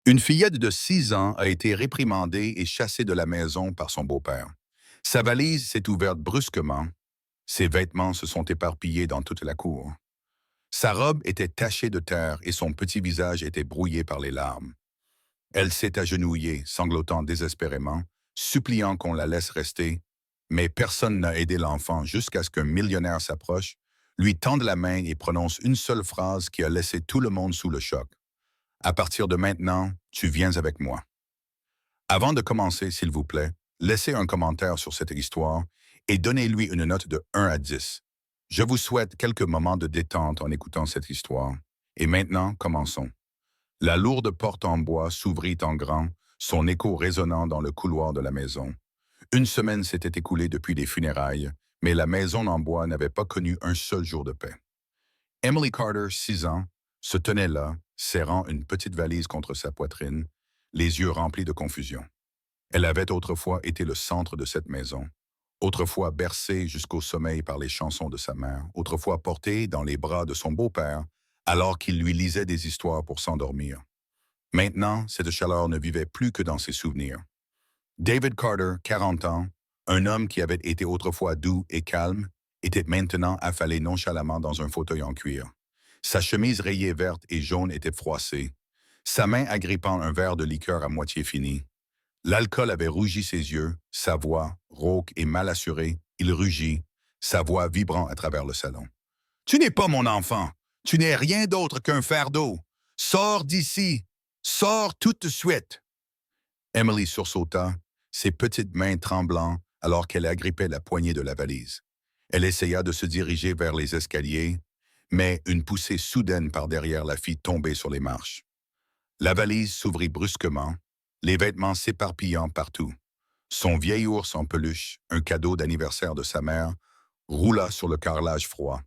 Une fillette de 6 ans a été réprimandée et chassée de la maison par son beau-père. Sa valise s'est ouverte brusquement. Ses vêtements se sont éparpillés dans toute la cour. Sa robe était tachée de terre et son petit visage était brouillé par les larmes. Elle s'est agenouillée, sanglotant désespérément, suppliant qu'on la laisse rester, mais personne n'a aidé l'enfant jusqu'à ce qu'un millionnaire s'approche, lui tende la main et prononce une seule phrase qui a laissé tout le monde sous le choc. À partir de maintenant, tu viens avec moi. Avant de commencer, s'il vous plaît, laissez un commentaire sur cette histoire et donnez-lui une note de 1 à 10. Je vous souhaite quelques moments de détente en écoutant cette histoire. Et maintenant, commençons. La lourde porte en bois s'ouvrit en grand, son écho résonnant dans le couloir de la maison. Une semaine s'était écoulée depuis les funérailles, mais la maison en bois n'avait pas connu un seul jour de paix. Emily Carter, 6 ans, se tenait là, serrant une petite valise contre sa poitrine, les yeux remplis de confusion. Elle avait autrefois été le centre de cette maison, autrefois bercée jusqu'au sommeil par les chansons de sa mère, autrefois portée dans les bras de son beau-père alors qu'il lui lisait des histoires pour s'endormir. Maintenant, cette chaleur ne vivait plus que dans ses souvenirs. David Carter, 40 ans, un homme qui avait été autrefois doux et calme, était maintenant affalé nonchalamment dans un fauteuil en cuir. Sa chemise rayée verte et jaune était froissée, sa main agrippant un verre de liqueur à moitié fini. L'alcool avait rougi ses yeux, sa voix, rauque et mal assurée, il rugit, sa voix vibrant à travers le salon. Tu n'es pas mon enfant, tu n'es rien d'autre qu'un fardeau. Sors d'ici, sors tout de suite. Emily sursauta, ses petites mains tremblant alors qu'elle agrippait la poignée de la valise. Elle essaya de se diriger vers les escaliers, mais une poussée soudaine par derrière la fit tomber sur les marches. La valise s'ouvrit brusquement, les vêtements s'éparpillant partout. Son vieil ours en peluche, un cadeau d'anniversaire de sa mère, roula sur le carrelage froid.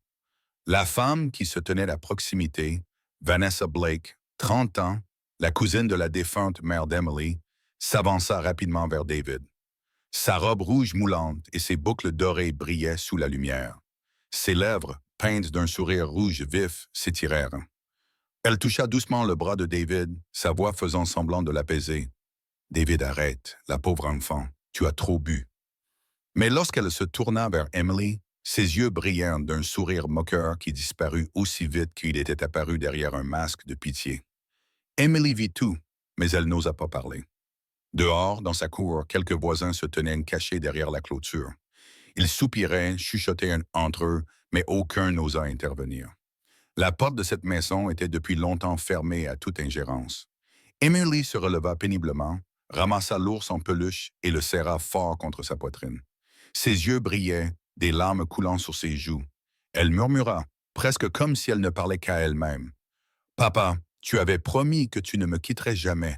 La femme qui se tenait à proximité, Vanessa Blake, 30 ans, la cousine de la défunte mère d'Emily, s'avança rapidement vers David. Sa robe rouge moulante et ses boucles dorées brillaient sous la lumière. Ses lèvres, peintes d'un sourire rouge vif, s'étirèrent. Elle toucha doucement le bras de David, sa voix faisant semblant de l'apaiser. « David, arrête, la pauvre enfant, tu as trop bu. » Mais lorsqu'elle se tourna vers Emily, ses yeux brillèrent d'un sourire moqueur qui disparut aussi vite qu'il était apparu derrière un masque de pitié. Emily vit tout, mais elle n'osa pas parler. Dehors, dans sa cour, quelques voisins se tenaient cachés derrière la clôture. Ils soupiraient, chuchotaient entre eux, mais aucun n'osa intervenir. La porte de cette maison était depuis longtemps fermée à toute ingérence. Emily se releva péniblement, ramassa l'ours en peluche et le serra fort contre sa poitrine. Ses yeux brillaient, des larmes coulant sur ses joues. Elle murmura, presque comme si elle ne parlait qu'à elle-même. « Papa, tu avais promis que tu ne me quitterais jamais. »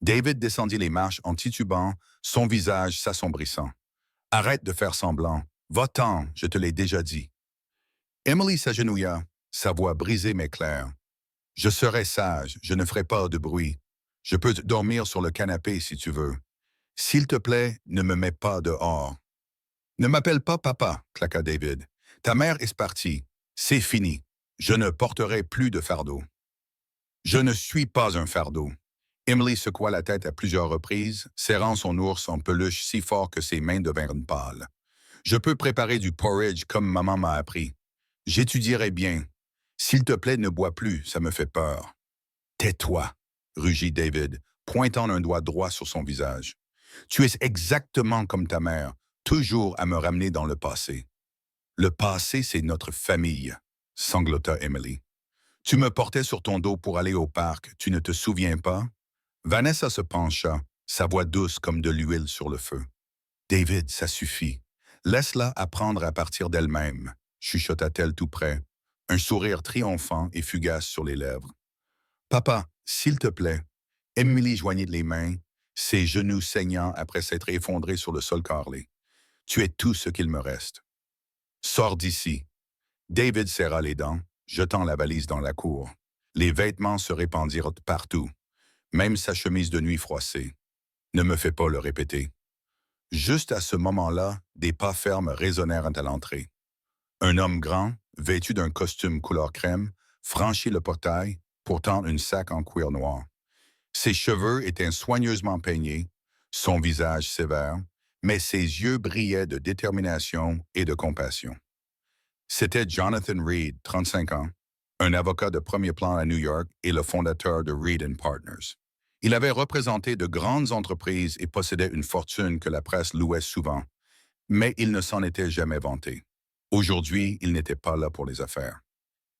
David descendit les marches en titubant, son visage s'assombrissant. « Arrête de faire semblant. Va-t'en, je te l'ai déjà dit. » Emily s'agenouilla, sa voix brisée mais claire. « Je serai sage, je ne ferai pas de bruit. Je peux dormir sur le canapé si tu veux. S'il te plaît, ne me mets pas dehors. » « Ne m'appelle pas papa, claqua David. Ta mère est partie. C'est fini. Je ne porterai plus de fardeau. Je ne suis pas un fardeau. Emily secoua la tête à plusieurs reprises, serrant son ours en peluche si fort que ses mains devinrent pâles. Je peux préparer du porridge comme maman m'a appris. J'étudierai bien. S'il te plaît, ne bois plus, ça me fait peur. Tais-toi, rugit David, pointant un doigt droit sur son visage. Tu es exactement comme ta mère, toujours à me ramener dans le passé. Le passé, c'est notre famille, sanglota Emily. Tu me portais sur ton dos pour aller au parc, tu ne te souviens pas? Vanessa se pencha, sa voix douce comme de l'huile sur le feu. David, ça suffit. Laisse-la apprendre à partir d'elle-même, chuchota-t-elle tout près, un sourire triomphant et fugace sur les lèvres. Papa, s'il te plaît. Emily joignit les mains, ses genoux saignant après s'être effondrés sur le sol carrelé. Tu es tout ce qu'il me reste. Sors d'ici. David serra les dents, jetant la valise dans la cour. Les vêtements se répandirent partout, même sa chemise de nuit froissée. Ne me fais pas le répéter. Juste à ce moment-là, des pas fermes résonnèrent à l'entrée. Un homme grand, vêtu d'un costume couleur crème, franchit le portail, portant une sac en cuir noir. Ses cheveux étaient soigneusement peignés, son visage sévère, mais ses yeux brillaient de détermination et de compassion. C'était Jonathan Reed, 35 ans, un avocat de premier plan à New York et le fondateur de Reed Partners. Il avait représenté de grandes entreprises et possédait une fortune que la presse louait souvent, mais il ne s'en était jamais vanté. Aujourd'hui, il n'était pas là pour les affaires.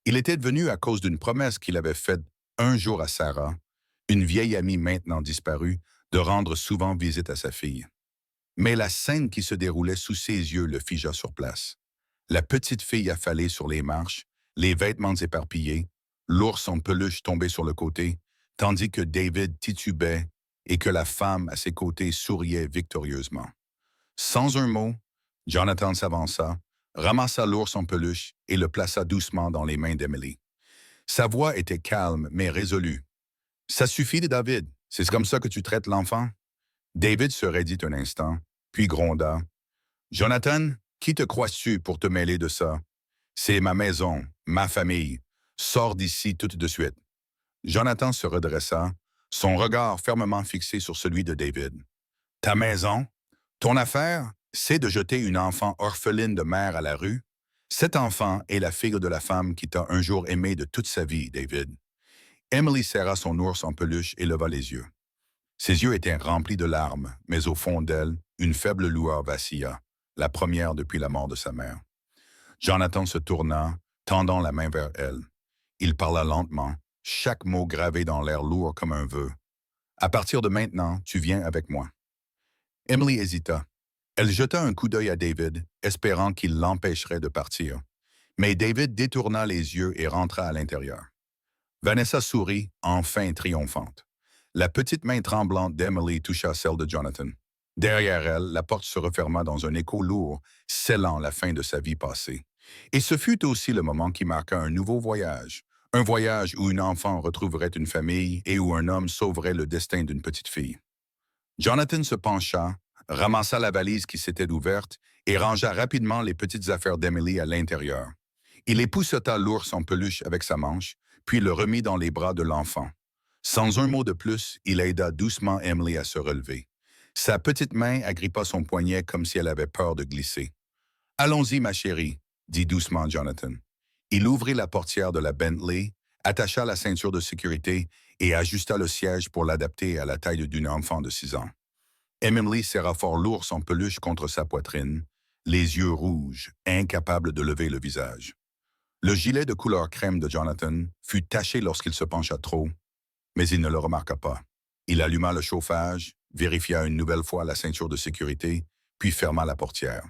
Il était devenu à cause d'une promesse qu'il avait faite un jour à Sarah, une vieille amie maintenant disparue, de rendre souvent visite à sa fille. Mais la scène qui se déroulait sous ses yeux le figea sur place. La petite fille affalée sur les marches, les vêtements éparpillés, l'ours en peluche tombé sur le côté, tandis que David titubait et que la femme à ses côtés souriait victorieusement. Sans un mot, Jonathan s'avança, ramassa l'ours en peluche et le plaça doucement dans les mains d'Emily. Sa voix était calme mais résolue. « Ça suffit, David. C'est comme ça que tu traites l'enfant? » David se raidit un instant, puis gronda. « Jonathan, qui te crois-tu pour te mêler de ça? C'est ma maison, ma famille. Sors d'ici tout de suite. » Jonathan se redressa, son regard fermement fixé sur celui de David. « Ta maison? Ton affaire, c'est de jeter une enfant orpheline de mère à la rue? Cet enfant est la fille de la femme qui t'a un jour aimé de toute sa vie, David. » Emily serra son ours en peluche et leva les yeux. Ses yeux étaient remplis de larmes, mais au fond d'elle, une faible lueur vacilla, la première depuis la mort de sa mère. Jonathan se tourna, tendant la main vers elle. Il parla lentement, chaque mot gravé dans l'air lourd comme un vœu. « À partir de maintenant, tu viens avec moi. » Emily hésita. Elle jeta un coup d'œil à David, espérant qu'il l'empêcherait de partir. Mais David détourna les yeux et rentra à l'intérieur. Vanessa sourit, enfin triomphante. La petite main tremblante d'Emily toucha celle de Jonathan. Derrière elle, la porte se referma dans un écho lourd, scellant la fin de sa vie passée. Et ce fut aussi le moment qui marqua un nouveau voyage. Un voyage où une enfant retrouverait une famille et où un homme sauverait le destin d'une petite fille. Jonathan se pencha, ramassa la valise qui s'était ouverte et rangea rapidement les petites affaires d'Emily à l'intérieur. Il épousseta l'ours en peluche avec sa manche, puis le remit dans les bras de l'enfant. Sans un mot de plus, il aida doucement Emily à se relever. Sa petite main agrippa son poignet comme si elle avait peur de glisser. « Allons-y, ma chérie, » dit doucement Jonathan. Il ouvrit la portière de la Bentley, attacha la ceinture de sécurité et ajusta le siège pour l'adapter à la taille d'une enfant de 6 ans. Emily serra fort l'ours en peluche contre sa poitrine, les yeux rouges, incapable de lever le visage. Le gilet de couleur crème de Jonathan fut taché lorsqu'il se pencha trop, mais il ne le remarqua pas. Il alluma le chauffage, vérifia une nouvelle fois la ceinture de sécurité, puis ferma la portière.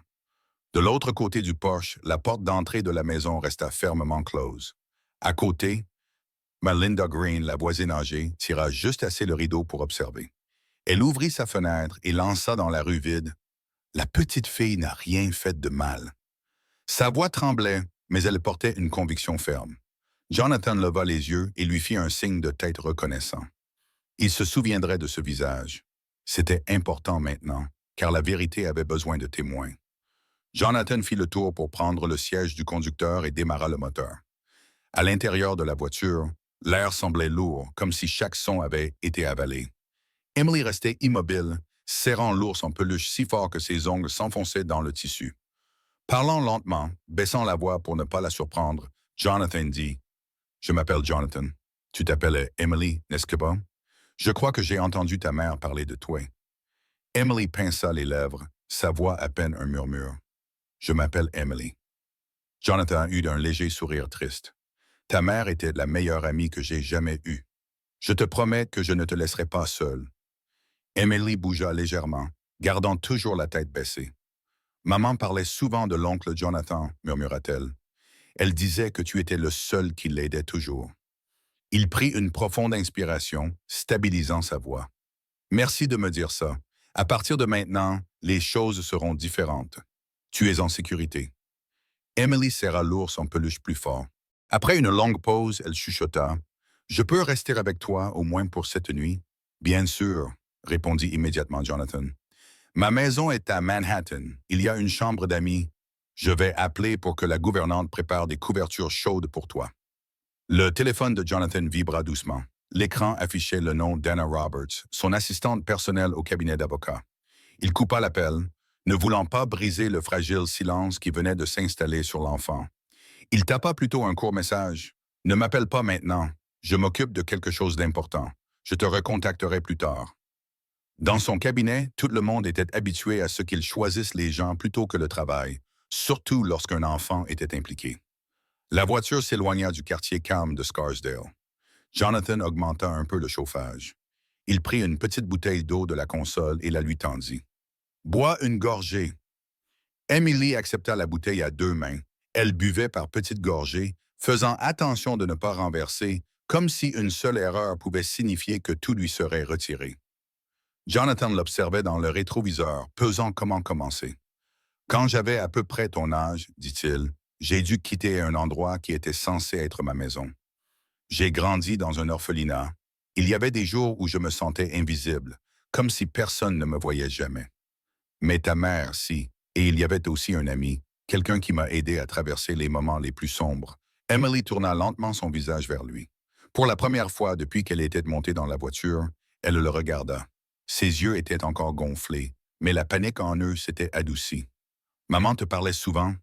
De l'autre côté du porche, la porte d'entrée de la maison resta fermement close. À côté, Melinda Green, la voisine âgée, tira juste assez le rideau pour observer. Elle ouvrit sa fenêtre et lança dans la rue vide. « La petite fille n'a rien fait de mal. » Sa voix tremblait, mais elle portait une conviction ferme. Jonathan leva les yeux et lui fit un signe de tête reconnaissant. Il se souviendrait de ce visage. C'était important maintenant, car la vérité avait besoin de témoins. Jonathan fit le tour pour prendre le siège du conducteur et démarra le moteur. À l'intérieur de la voiture, l'air semblait lourd, comme si chaque son avait été avalé. Emily restait immobile, serrant l'ours en peluche si fort que ses ongles s'enfonçaient dans le tissu. Parlant lentement, baissant la voix pour ne pas la surprendre, Jonathan dit « Je m'appelle Jonathan. Tu t'appelles Emily, n'est-ce pas? Je crois que j'ai entendu ta mère parler de toi. » Emily pinça les lèvres, sa voix à peine un murmure. « Je m'appelle Emily. » Jonathan eut un léger sourire triste. « Ta mère était la meilleure amie que j'ai jamais eue. Je te promets que je ne te laisserai pas seule. » Emily bougea légèrement, gardant toujours la tête baissée. « Maman parlait souvent de l'oncle Jonathan, murmura-t-elle. Elle disait que tu étais le seul qui l'aidait toujours. » Il prit une profonde inspiration, stabilisant sa voix. « Merci de me dire ça. À partir de maintenant, les choses seront différentes. Tu es en sécurité. » Emily serra l'ours en peluche plus fort. Après une longue pause, elle chuchota. « Je peux rester avec toi, au moins pour cette nuit? »« Bien sûr, » répondit immédiatement Jonathan. « Ma maison est à Manhattan. Il y a une chambre d'amis. Je vais appeler pour que la gouvernante prépare des couvertures chaudes pour toi. » Le téléphone de Jonathan vibra doucement. L'écran affichait le nom d'Anna Roberts, son assistante personnelle au cabinet d'avocat. Il coupa l'appel, ne voulant pas briser le fragile silence qui venait de s'installer sur l'enfant. Il tapa plutôt un court message. Ne m'appelle pas maintenant. Je m'occupe de quelque chose d'important. Je te recontacterai plus tard. Dans son cabinet, tout le monde était habitué à ce qu'il choisisse les gens plutôt que le travail, surtout lorsqu'un enfant était impliqué. La voiture s'éloigna du quartier calme de Scarsdale. Jonathan augmenta un peu le chauffage. Il prit une petite bouteille d'eau de la console et la lui tendit. Bois une gorgée. Emily accepta la bouteille à deux mains. Elle buvait par petites gorgées, faisant attention de ne pas renverser, comme si une seule erreur pouvait signifier que tout lui serait retiré. Jonathan l'observait dans le rétroviseur, pesant comment commencer. Quand j'avais à peu près ton âge, dit-il, j'ai dû quitter un endroit qui était censé être ma maison. J'ai grandi dans un orphelinat. Il y avait des jours où je me sentais invisible, comme si personne ne me voyait jamais. Mais ta mère, si, et il y avait aussi un ami, quelqu'un qui m'a aidé à traverser les moments les plus sombres. Emily tourna lentement son visage vers lui. Pour la première fois depuis qu'elle était montée dans la voiture, elle le regarda. Ses yeux étaient encore gonflés, mais la panique en eux s'était adoucie. « Maman te parlait souvent? »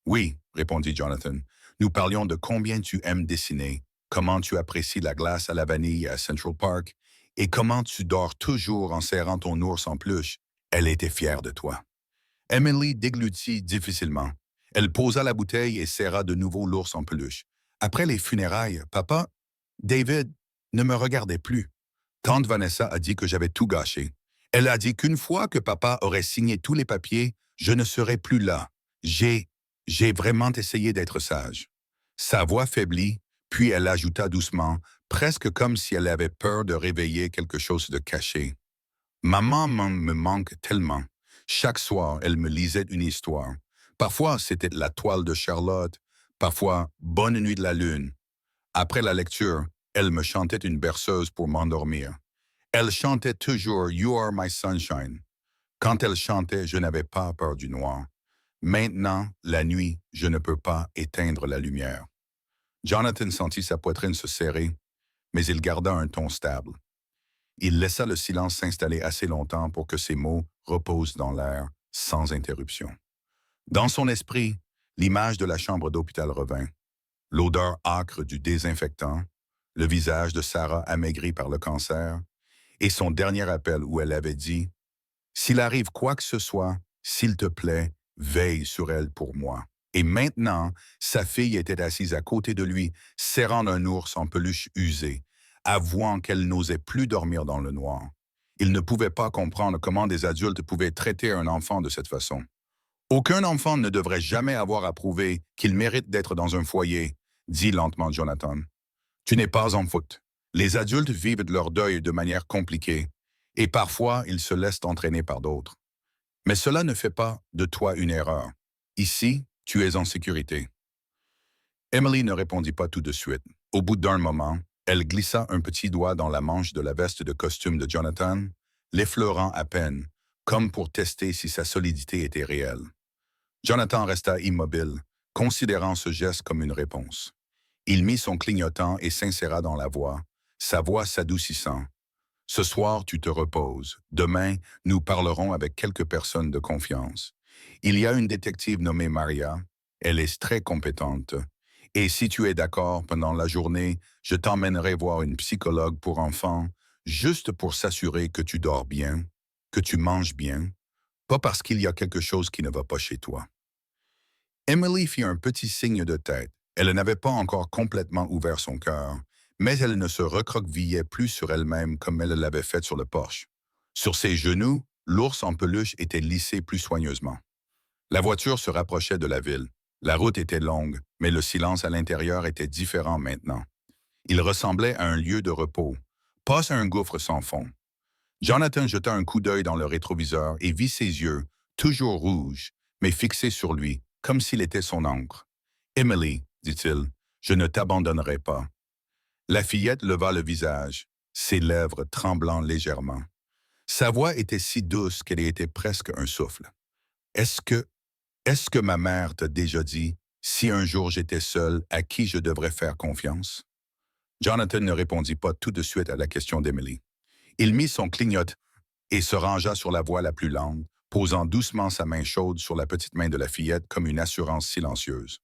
« Oui, répondit Jonathan. Nous parlions de combien tu aimes dessiner, comment tu apprécies la glace à la vanille à Central Park, et comment tu dors toujours en serrant ton ours en peluche. Elle était fière de toi. » Emily déglutit difficilement. Elle posa la bouteille et serra de nouveau l'ours en peluche. Après les funérailles, papa, David ne me regardait plus. Tante Vanessa a dit que j'avais tout gâché. Elle a dit qu'une fois que papa aurait signé tous les papiers, je ne serais plus là. J'ai vraiment essayé d'être sage. Sa voix faiblit, puis elle ajouta doucement, presque comme si elle avait peur de réveiller quelque chose de caché. Maman me manque tellement. Chaque soir, elle me lisait une histoire. Parfois, c'était la toile de Charlotte, parfois Bonne nuit de la lune. Après la lecture, elle me chantait une berceuse pour m'endormir. Elle chantait toujours You are my sunshine. Quand elle chantait, je n'avais pas peur du noir. Maintenant, la nuit, je ne peux pas éteindre la lumière. Jonathan sentit sa poitrine se serrer, mais il garda un ton stable. Il laissa le silence s'installer assez longtemps pour que ses mots reposent dans l'air, sans interruption. Dans son esprit, l'image de la chambre d'hôpital revint. L'odeur âcre du désinfectant, le visage de Sarah amaigri par le cancer, et son dernier appel où elle avait dit « S'il arrive quoi que ce soit, s'il te plaît, veille sur elle pour moi. » Et maintenant, sa fille était assise à côté de lui, serrant un ours en peluche usé, avouant qu'elle n'osait plus dormir dans le noir. Il ne pouvait pas comprendre comment des adultes pouvaient traiter un enfant de cette façon. Aucun enfant ne devrait jamais avoir à prouver qu'il mérite d'être dans un foyer, dit lentement Jonathan. Tu n'es pas en faute. Les adultes vivent leur deuil de manière compliquée, et parfois ils se laissent entraîner par d'autres. Mais cela ne fait pas de toi une erreur. Ici, tu es en sécurité. Emily ne répondit pas tout de suite. Au bout d'un moment, elle glissa un petit doigt dans la manche de la veste de costume de Jonathan, l'effleurant à peine, comme pour tester si sa solidité était réelle. Jonathan resta immobile, considérant ce geste comme une réponse. Il mit son clignotant et s'inséra dans la voix, sa voix s'adoucissant. « Ce soir, tu te reposes. Demain, nous parlerons avec quelques personnes de confiance. Il y a une détective nommée Maria. Elle est très compétente. Et si tu es d'accord, pendant la journée, je t'emmènerai voir une psychologue pour enfants, juste pour s'assurer que tu dors bien, que tu manges bien, pas parce qu'il y a quelque chose qui ne va pas chez toi. » Emily fit un petit signe de tête. Elle n'avait pas encore complètement ouvert son cœur, mais elle ne se recroquevillait plus sur elle-même comme elle l'avait fait sur le porche. Sur ses genoux, l'ours en peluche était lissé plus soigneusement. La voiture se rapprochait de la ville. La route était longue, mais le silence à l'intérieur était différent maintenant. Il ressemblait à un lieu de repos, pas à un gouffre sans fond. Jonathan jeta un coup d'œil dans le rétroviseur et vit ses yeux, toujours rouges, mais fixés sur lui, comme s'il était son encre. « Emily, dit-il, je ne t'abandonnerai pas. » La fillette leva le visage, ses lèvres tremblant légèrement. Sa voix était si douce qu'elle était presque un souffle. « Est-ce que ma mère t'a déjà dit, si un jour j'étais seul, à qui je devrais faire confiance? » Jonathan ne répondit pas tout de suite à la question d'Emily. Il mit son clignote et se rangea sur la voie la plus lente, posant doucement sa main chaude sur la petite main de la fillette comme une assurance silencieuse.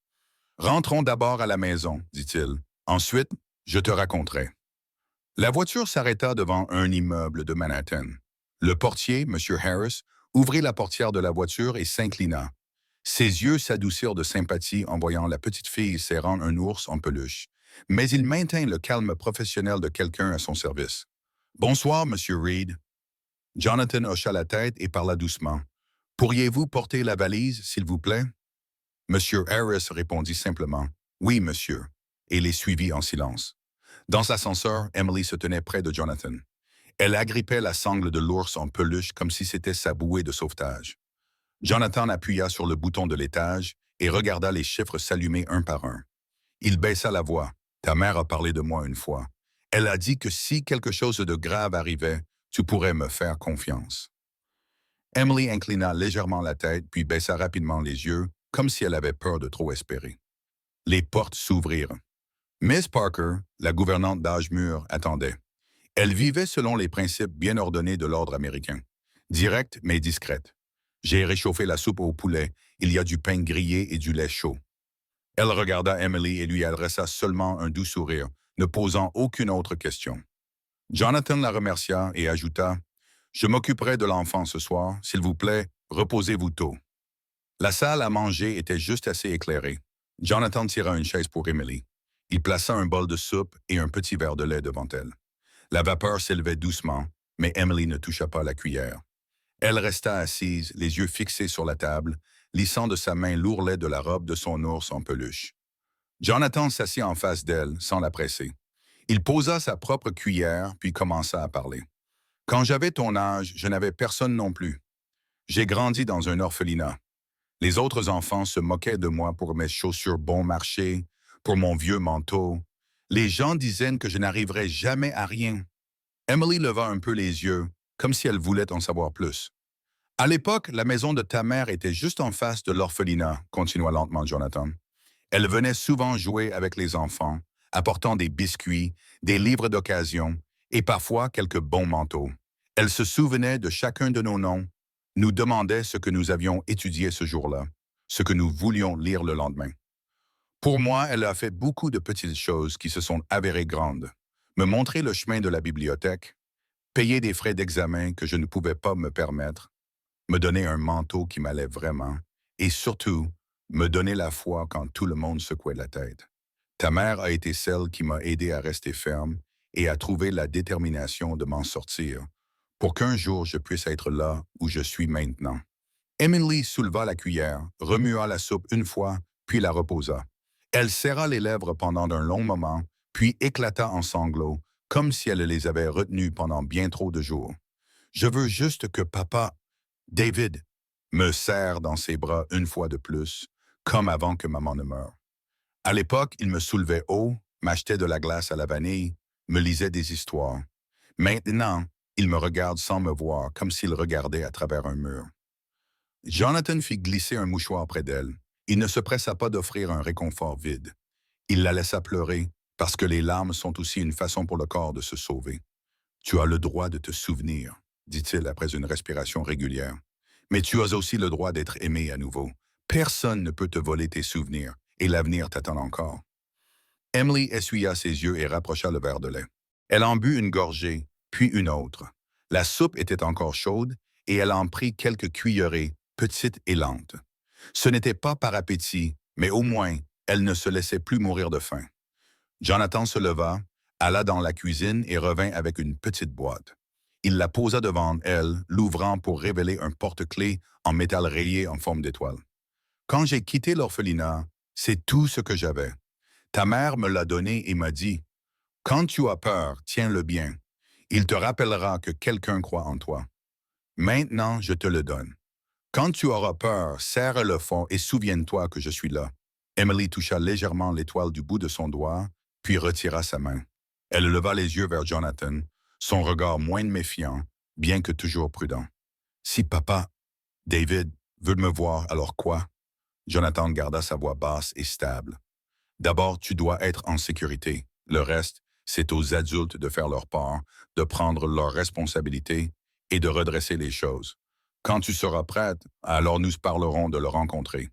Rentrons d'abord à la maison, dit-il. Ensuite, je te raconterai. La voiture s'arrêta devant un immeuble de Manhattan. Le portier, M. Harris, ouvrit la portière de la voiture et s'inclina. Ses yeux s'adoucirent de sympathie en voyant la petite fille serrant un ours en peluche. Mais il maintint le calme professionnel de quelqu'un à son service. « Bonsoir, Monsieur Reed. » Jonathan hocha la tête et parla doucement. « Pourriez-vous porter la valise, s'il vous plaît? » Monsieur Harris répondit simplement « Oui, monsieur », et les suivit en silence. Dans l'ascenseur, Emily se tenait près de Jonathan. Elle agrippait la sangle de l'ours en peluche comme si c'était sa bouée de sauvetage. Jonathan appuya sur le bouton de l'étage et regarda les chiffres s'allumer un par un. Il baissa la voix. « Ta mère a parlé de moi une fois. Elle a dit que si quelque chose de grave arrivait, tu pourrais me faire confiance. » Emily inclina légèrement la tête puis baissa rapidement les yeux, comme si elle avait peur de trop espérer. Les portes s'ouvrirent. Miss Parker, la gouvernante d'âge mûr, attendait. Elle vivait selon les principes bien ordonnés de l'ordre américain. Directe mais discrète. « J'ai réchauffé la soupe au poulet. Il y a du pain grillé et du lait chaud. » Elle regarda Emily et lui adressa seulement un doux sourire, ne posant aucune autre question. Jonathan la remercia et ajouta « Je m'occuperai de l'enfant ce soir. S'il vous plaît, reposez-vous tôt. » La salle à manger était juste assez éclairée. Jonathan tira une chaise pour Emily. Il plaça un bol de soupe et un petit verre de lait devant elle. La vapeur s'élevait doucement, mais Emily ne toucha pas la cuillère. Elle resta assise, les yeux fixés sur la table, lissant de sa main l'ourlet de la robe de son ours en peluche. Jonathan s'assit en face d'elle, sans la presser. Il posa sa propre cuillère, puis commença à parler. « Quand j'avais ton âge, je n'avais personne non plus. J'ai grandi dans un orphelinat. Les autres enfants se moquaient de moi pour mes chaussures bon marché, pour mon vieux manteau. Les gens disaient que je n'arriverais jamais à rien. » Emily leva un peu les yeux, comme si elle voulait en savoir plus. « À l'époque, la maison de ta mère était juste en face de l'orphelinat, » continua lentement Jonathan. « Elle venait souvent jouer avec les enfants, apportant des biscuits, des livres d'occasion et parfois quelques bons manteaux. Elle se souvenait de chacun de nos noms, nous demandait ce que nous avions étudié ce jour-là, ce que nous voulions lire le lendemain. Pour moi, elle a fait beaucoup de petites choses qui se sont avérées grandes. Me montrer le chemin de la bibliothèque, payer des frais d'examen que je ne pouvais pas me permettre, me donner un manteau qui m'allait vraiment, et surtout, me donner la foi quand tout le monde secouait la tête. Ta mère a été celle qui m'a aidé à rester ferme et à trouver la détermination de m'en sortir, pour qu'un jour je puisse être là où je suis maintenant. » Emily souleva la cuillère, remua la soupe une fois, puis la reposa. Elle serra les lèvres pendant un long moment, puis éclata en sanglots, comme si elle les avait retenus pendant bien trop de jours. « Je veux juste que papa, David, me serre dans ses bras une fois de plus, comme avant que maman ne meure. À l'époque, il me soulevait haut, m'achetait de la glace à la vanille, me lisait des histoires. Maintenant, il me regarde sans me voir, comme s'il regardait à travers un mur. » Jonathan fit glisser un mouchoir près d'elle. Il ne se pressa pas d'offrir un réconfort vide. Il la laissa pleurer, parce que les larmes sont aussi une façon pour le corps de se sauver. « Tu as le droit de te souvenir, » dit-il après une respiration régulière. « Mais tu as aussi le droit d'être aimé à nouveau. Personne ne peut te voler tes souvenirs, et l'avenir t'attend encore. » Emily essuya ses yeux et rapprocha le verre de lait. Elle en but une gorgée, puis une autre. La soupe était encore chaude, et elle en prit quelques cuillerées, petites et lentes. Ce n'était pas par appétit, mais au moins, elle ne se laissait plus mourir de faim. Jonathan se leva, alla dans la cuisine et revint avec une petite boîte. Il la posa devant elle, l'ouvrant pour révéler un porte-clés en métal rayé en forme d'étoile. « Quand j'ai quitté l'orphelinat, c'est tout ce que j'avais. Ta mère me l'a donné et m'a dit, « Quand tu as peur, tiens-le bien. Il te rappellera que quelqu'un croit en toi. Maintenant, je te le donne. Quand tu auras peur, serre-le fort et souviens-toi que je suis là. » Emily toucha légèrement l'étoile du bout de son doigt, puis retira sa main. Elle leva les yeux vers Jonathan, son regard moins méfiant, bien que toujours prudent. « Si papa, David, veut me voir, alors quoi? » Jonathan garda sa voix basse et stable. « D'abord, tu dois être en sécurité. Le reste, C'est aux adultes de faire leur part, de prendre leurs responsabilités et de redresser les choses. Quand tu seras prête, alors nous parlerons de le rencontrer.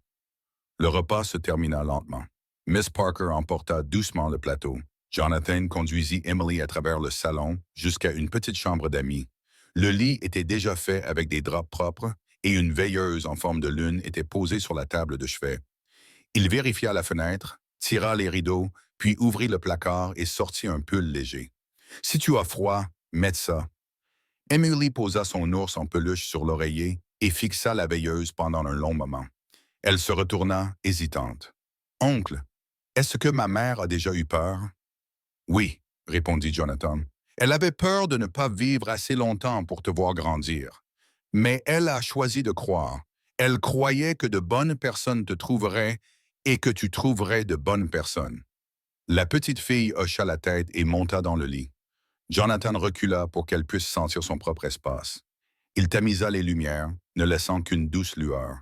Le repas se termina lentement. Miss Parker emporta doucement le plateau. Jonathan conduisit Emily à travers le salon jusqu'à une petite chambre d'amis. Le lit était déjà fait avec des draps propres et une veilleuse en forme de lune était posée sur la table de chevet. Il vérifia la fenêtre, tira les rideaux, puis ouvrit le placard et sortit un pull léger. « Si tu as froid, mets ça. » Emily posa son ours en peluche sur l'oreiller et fixa la veilleuse pendant un long moment. Elle se retourna, hésitante. « Oncle, est-ce que ma mère a déjà eu peur? » « Oui, » répondit Jonathan. « Elle avait peur de ne pas vivre assez longtemps pour te voir grandir. Mais elle a choisi de croire. Elle croyait que de bonnes personnes te trouveraient et que tu trouverais de bonnes personnes. » La petite fille hocha la tête et monta dans le lit. Jonathan recula pour qu'elle puisse sentir son propre espace. Il tamisa les lumières, ne laissant qu'une douce lueur.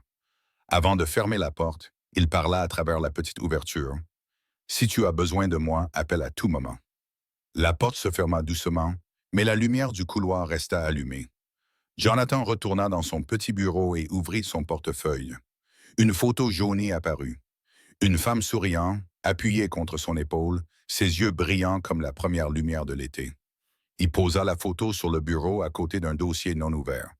Avant de fermer la porte, il parla à travers la petite ouverture. « Si tu as besoin de moi, appelle à tout moment. » La porte se ferma doucement, mais la lumière du couloir resta allumée. Jonathan retourna dans son petit bureau et ouvrit son portefeuille. Une photo jaunie apparut. Une femme souriant, appuyée contre son épaule, ses yeux brillants comme la première lumière de l'été. Il posa la photo sur le bureau à côté d'un dossier non ouvert.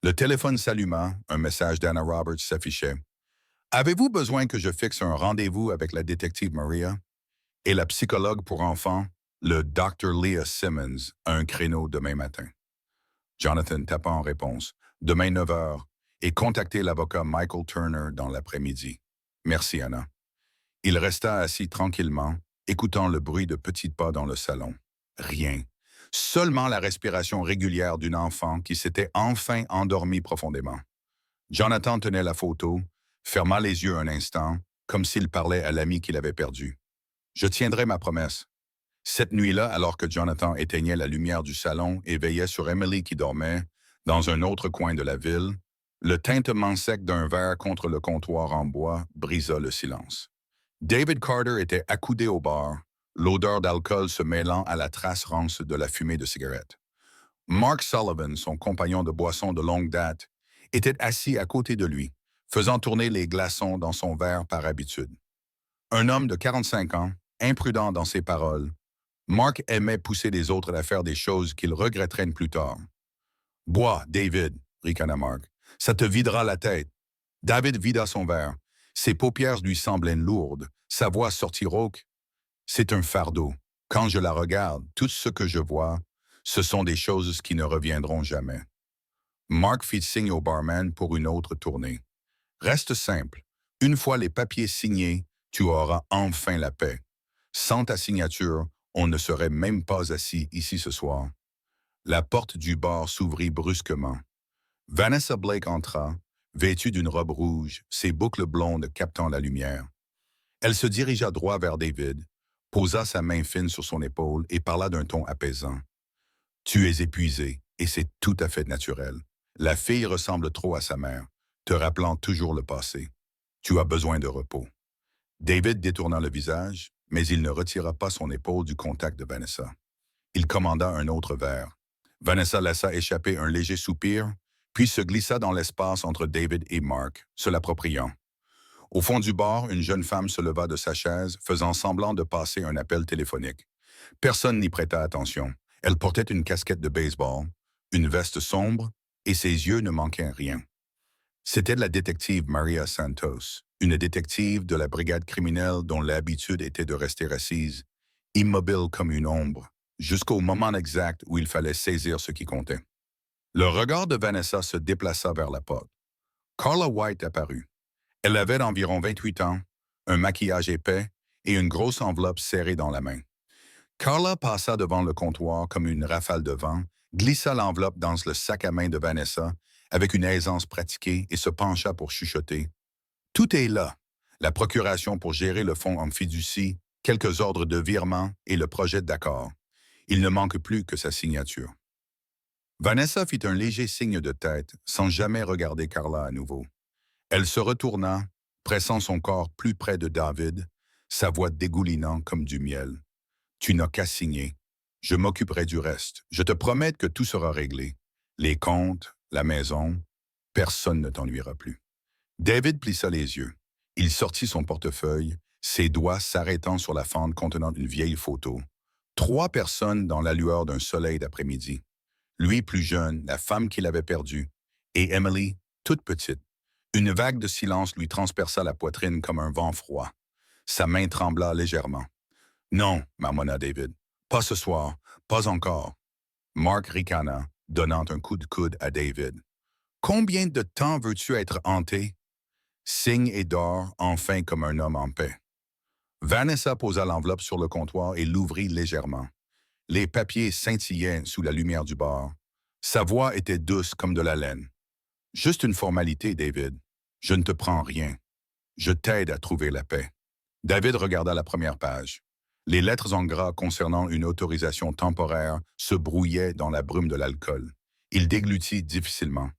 Le téléphone s'alluma, un message d'Anna Roberts s'affichait. « Avez-vous besoin que je fixe un rendez-vous avec la détective Maria? » Et la psychologue pour enfants, le Dr. Leah Simmons, a un créneau demain matin. Jonathan tapa en réponse. « Demain 9 heures, et contactez l'avocat Michael Turner dans l'après-midi. » « Merci, Anna. » Il resta assis tranquillement, écoutant le bruit de petits pas dans le salon. Rien. Seulement la respiration régulière d'une enfant qui s'était enfin endormie profondément. Jonathan tenait la photo, ferma les yeux un instant, comme s'il parlait à l'ami qu'il avait perdu. « Je tiendrai ma promesse. » Cette nuit-là, alors que Jonathan éteignait la lumière du salon et veillait sur Emily qui dormait, dans un autre coin de la ville, le tintement sec d'un verre contre le comptoir en bois brisa le silence. David Carter était accoudé au bar, l'odeur d'alcool se mêlant à la trace rance de la fumée de cigarette. Mark Sullivan, son compagnon de boisson de longue date, était assis à côté de lui, faisant tourner les glaçons dans son verre par habitude. Un homme de 45 ans, imprudent dans ses paroles, Mark aimait pousser les autres à faire des choses qu'il regretterait plus tard. « Bois, David, » ricana Mark. « Ça te videra la tête. » David vida son verre. Ses paupières lui semblaient lourdes. Sa voix sortit rauque. « C'est un fardeau. Quand je la regarde, tout ce que je vois, ce sont des choses qui ne reviendront jamais. » Mark fit signe au barman pour une autre tournée. « Reste simple. Une fois les papiers signés, tu auras enfin la paix. Sans ta signature, on ne serait même pas assis ici ce soir. » La porte du bar s'ouvrit brusquement. Vanessa Blake entra, vêtue d'une robe rouge, ses boucles blondes captant la lumière. Elle se dirigea droit vers David, posa sa main fine sur son épaule et parla d'un ton apaisant. « Tu es épuisé, et c'est tout à fait naturel. La fille ressemble trop à sa mère, te rappelant toujours le passé. Tu as besoin de repos. » David détourna le visage, mais il ne retira pas son épaule du contact de Vanessa. Il commanda un autre verre. Vanessa laissa échapper un léger soupir, puis se glissa dans l'espace entre David et Mark, se l'appropriant. Au fond du bar, une jeune femme se leva de sa chaise, faisant semblant de passer un appel téléphonique. Personne n'y prêta attention. Elle portait une casquette de baseball, une veste sombre, et ses yeux ne manquaient rien. C'était la détective Maria Santos, une détective de la brigade criminelle dont l'habitude était de rester assise, immobile comme une ombre, jusqu'au moment exact où il fallait saisir ce qui comptait. Le regard de Vanessa se déplaça vers la porte. Carla White apparut. Elle avait environ 28 ans, un maquillage épais et une grosse enveloppe serrée dans la main. Carla passa devant le comptoir comme une rafale de vent, glissa l'enveloppe dans le sac à main de Vanessa avec une aisance pratiquée et se pencha pour chuchoter. « Tout est là. La procuration pour gérer le fonds en fiducie, quelques ordres de virement et le projet d'accord. Il ne manque plus que sa signature. » Vanessa fit un léger signe de tête, sans jamais regarder Carla à nouveau. Elle se retourna, pressant son corps plus près de David, sa voix dégoulinant comme du miel. « Tu n'as qu'à signer. Je m'occuperai du reste. Je te promets que tout sera réglé. Les comptes, la maison, personne ne t'ennuiera plus. David plissa les yeux. Il sortit son portefeuille, ses doigts s'arrêtant sur la fente contenant une vieille photo. 3 personnes dans la lueur d'un soleil d'après-midi. Lui plus jeune, la femme qu'il avait perdue, et Emily, toute petite. Une vague de silence lui transperça la poitrine comme un vent froid. Sa main trembla légèrement. Non, marmonna David. Pas ce soir, pas encore. Mark ricana, donnant un coup de coude à David. Combien de temps veux-tu être hanté? Signe et dors, enfin comme un homme en paix. Vanessa posa l'enveloppe sur le comptoir et l'ouvrit légèrement. Les papiers scintillaient sous la lumière du bar. Sa voix était douce comme de la laine. Juste une formalité, David. Je ne te prends rien. Je t'aide à trouver la paix. David regarda la première page. Les lettres en gras concernant une autorisation temporaire se brouillaient dans la brume de l'alcool. Il déglutit difficilement.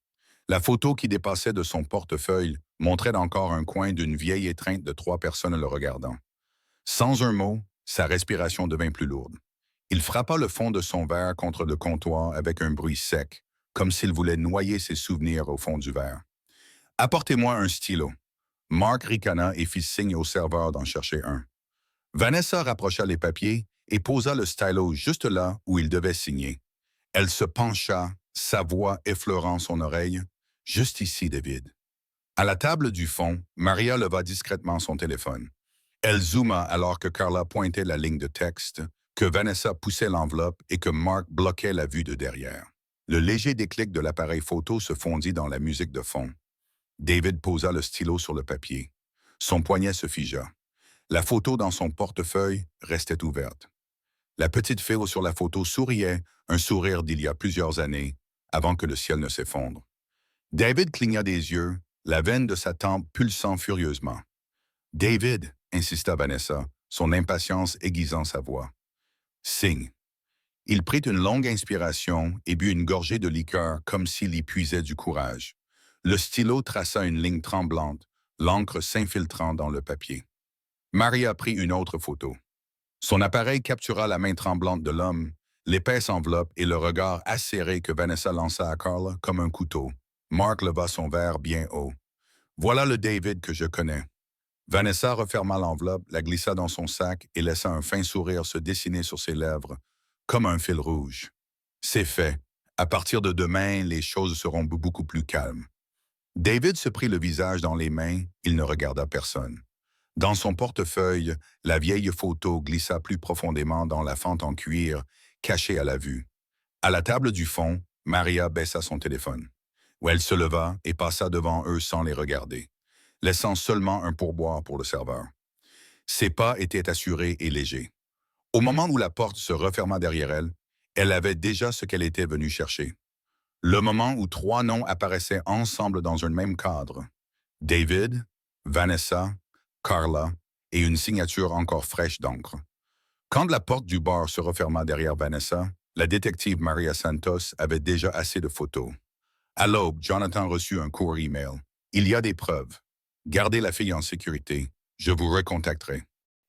La photo qui dépassait de son portefeuille montrait encore un coin d'une vieille étreinte de 3 personnes le regardant. Sans un mot, sa respiration devint plus lourde. Il frappa le fond de son verre contre le comptoir avec un bruit sec, comme s'il voulait noyer ses souvenirs au fond du verre. « Apportez-moi un stylo. » Mark ricana et fit signe au serveur d'en chercher un. Vanessa rapprocha les papiers et posa le stylo juste là où il devait signer. Elle se pencha, sa voix effleurant son oreille. « Juste ici, David. » À la table du fond, Maria leva discrètement son téléphone. Elle zooma alors que Carla pointait la ligne de texte, que Vanessa poussait l'enveloppe et que Mark bloquait la vue de derrière. Le léger déclic de l'appareil photo se fondit dans la musique de fond. David posa le stylo sur le papier. Son poignet se figea. La photo dans son portefeuille restait ouverte. La petite fille sur la photo souriait, un sourire d'il y a plusieurs années, avant que le ciel ne s'effondre. David cligna des yeux, la veine de sa tempe pulsant furieusement. « David !» insista Vanessa, son impatience aiguisant sa voix. « Signe. » Il prit une longue inspiration et but une gorgée de liqueur comme s'il y puisait du courage. Le stylo traça une ligne tremblante, l'encre s'infiltrant dans le papier. Maria prit une autre photo. Son appareil captura la main tremblante de l'homme, l'épaisse enveloppe et le regard acéré que Vanessa lança à Carla comme un couteau. Mark leva son verre bien haut. « Voilà le David que je connais. » Vanessa referma l'enveloppe, la glissa dans son sac et laissa un fin sourire se dessiner sur ses lèvres, comme un fil rouge. « C'est fait. À partir de demain, les choses seront beaucoup plus calmes. » David se prit le visage dans les mains, il ne regarda personne. Dans son portefeuille, la vieille photo glissa plus profondément dans la fente en cuir, cachée à la vue. À la table du fond, Maria baissa son téléphone, où elle se leva et passa devant eux sans les regarder, laissant seulement un pourboire pour le serveur. Ses pas étaient assurés et légers. Au moment où la porte se referma derrière elle, elle avait déjà ce qu'elle était venue chercher. Le moment où 3 noms apparaissaient ensemble dans un même cadre. David, Vanessa, Carla et une signature encore fraîche d'encre. Quand la porte du bar se referma derrière Vanessa, la détective Maria Santos avait déjà assez de photos. À l'aube, Jonathan reçut un court email. « Il y a des preuves. Gardez la fille en sécurité. Je vous recontacterai. »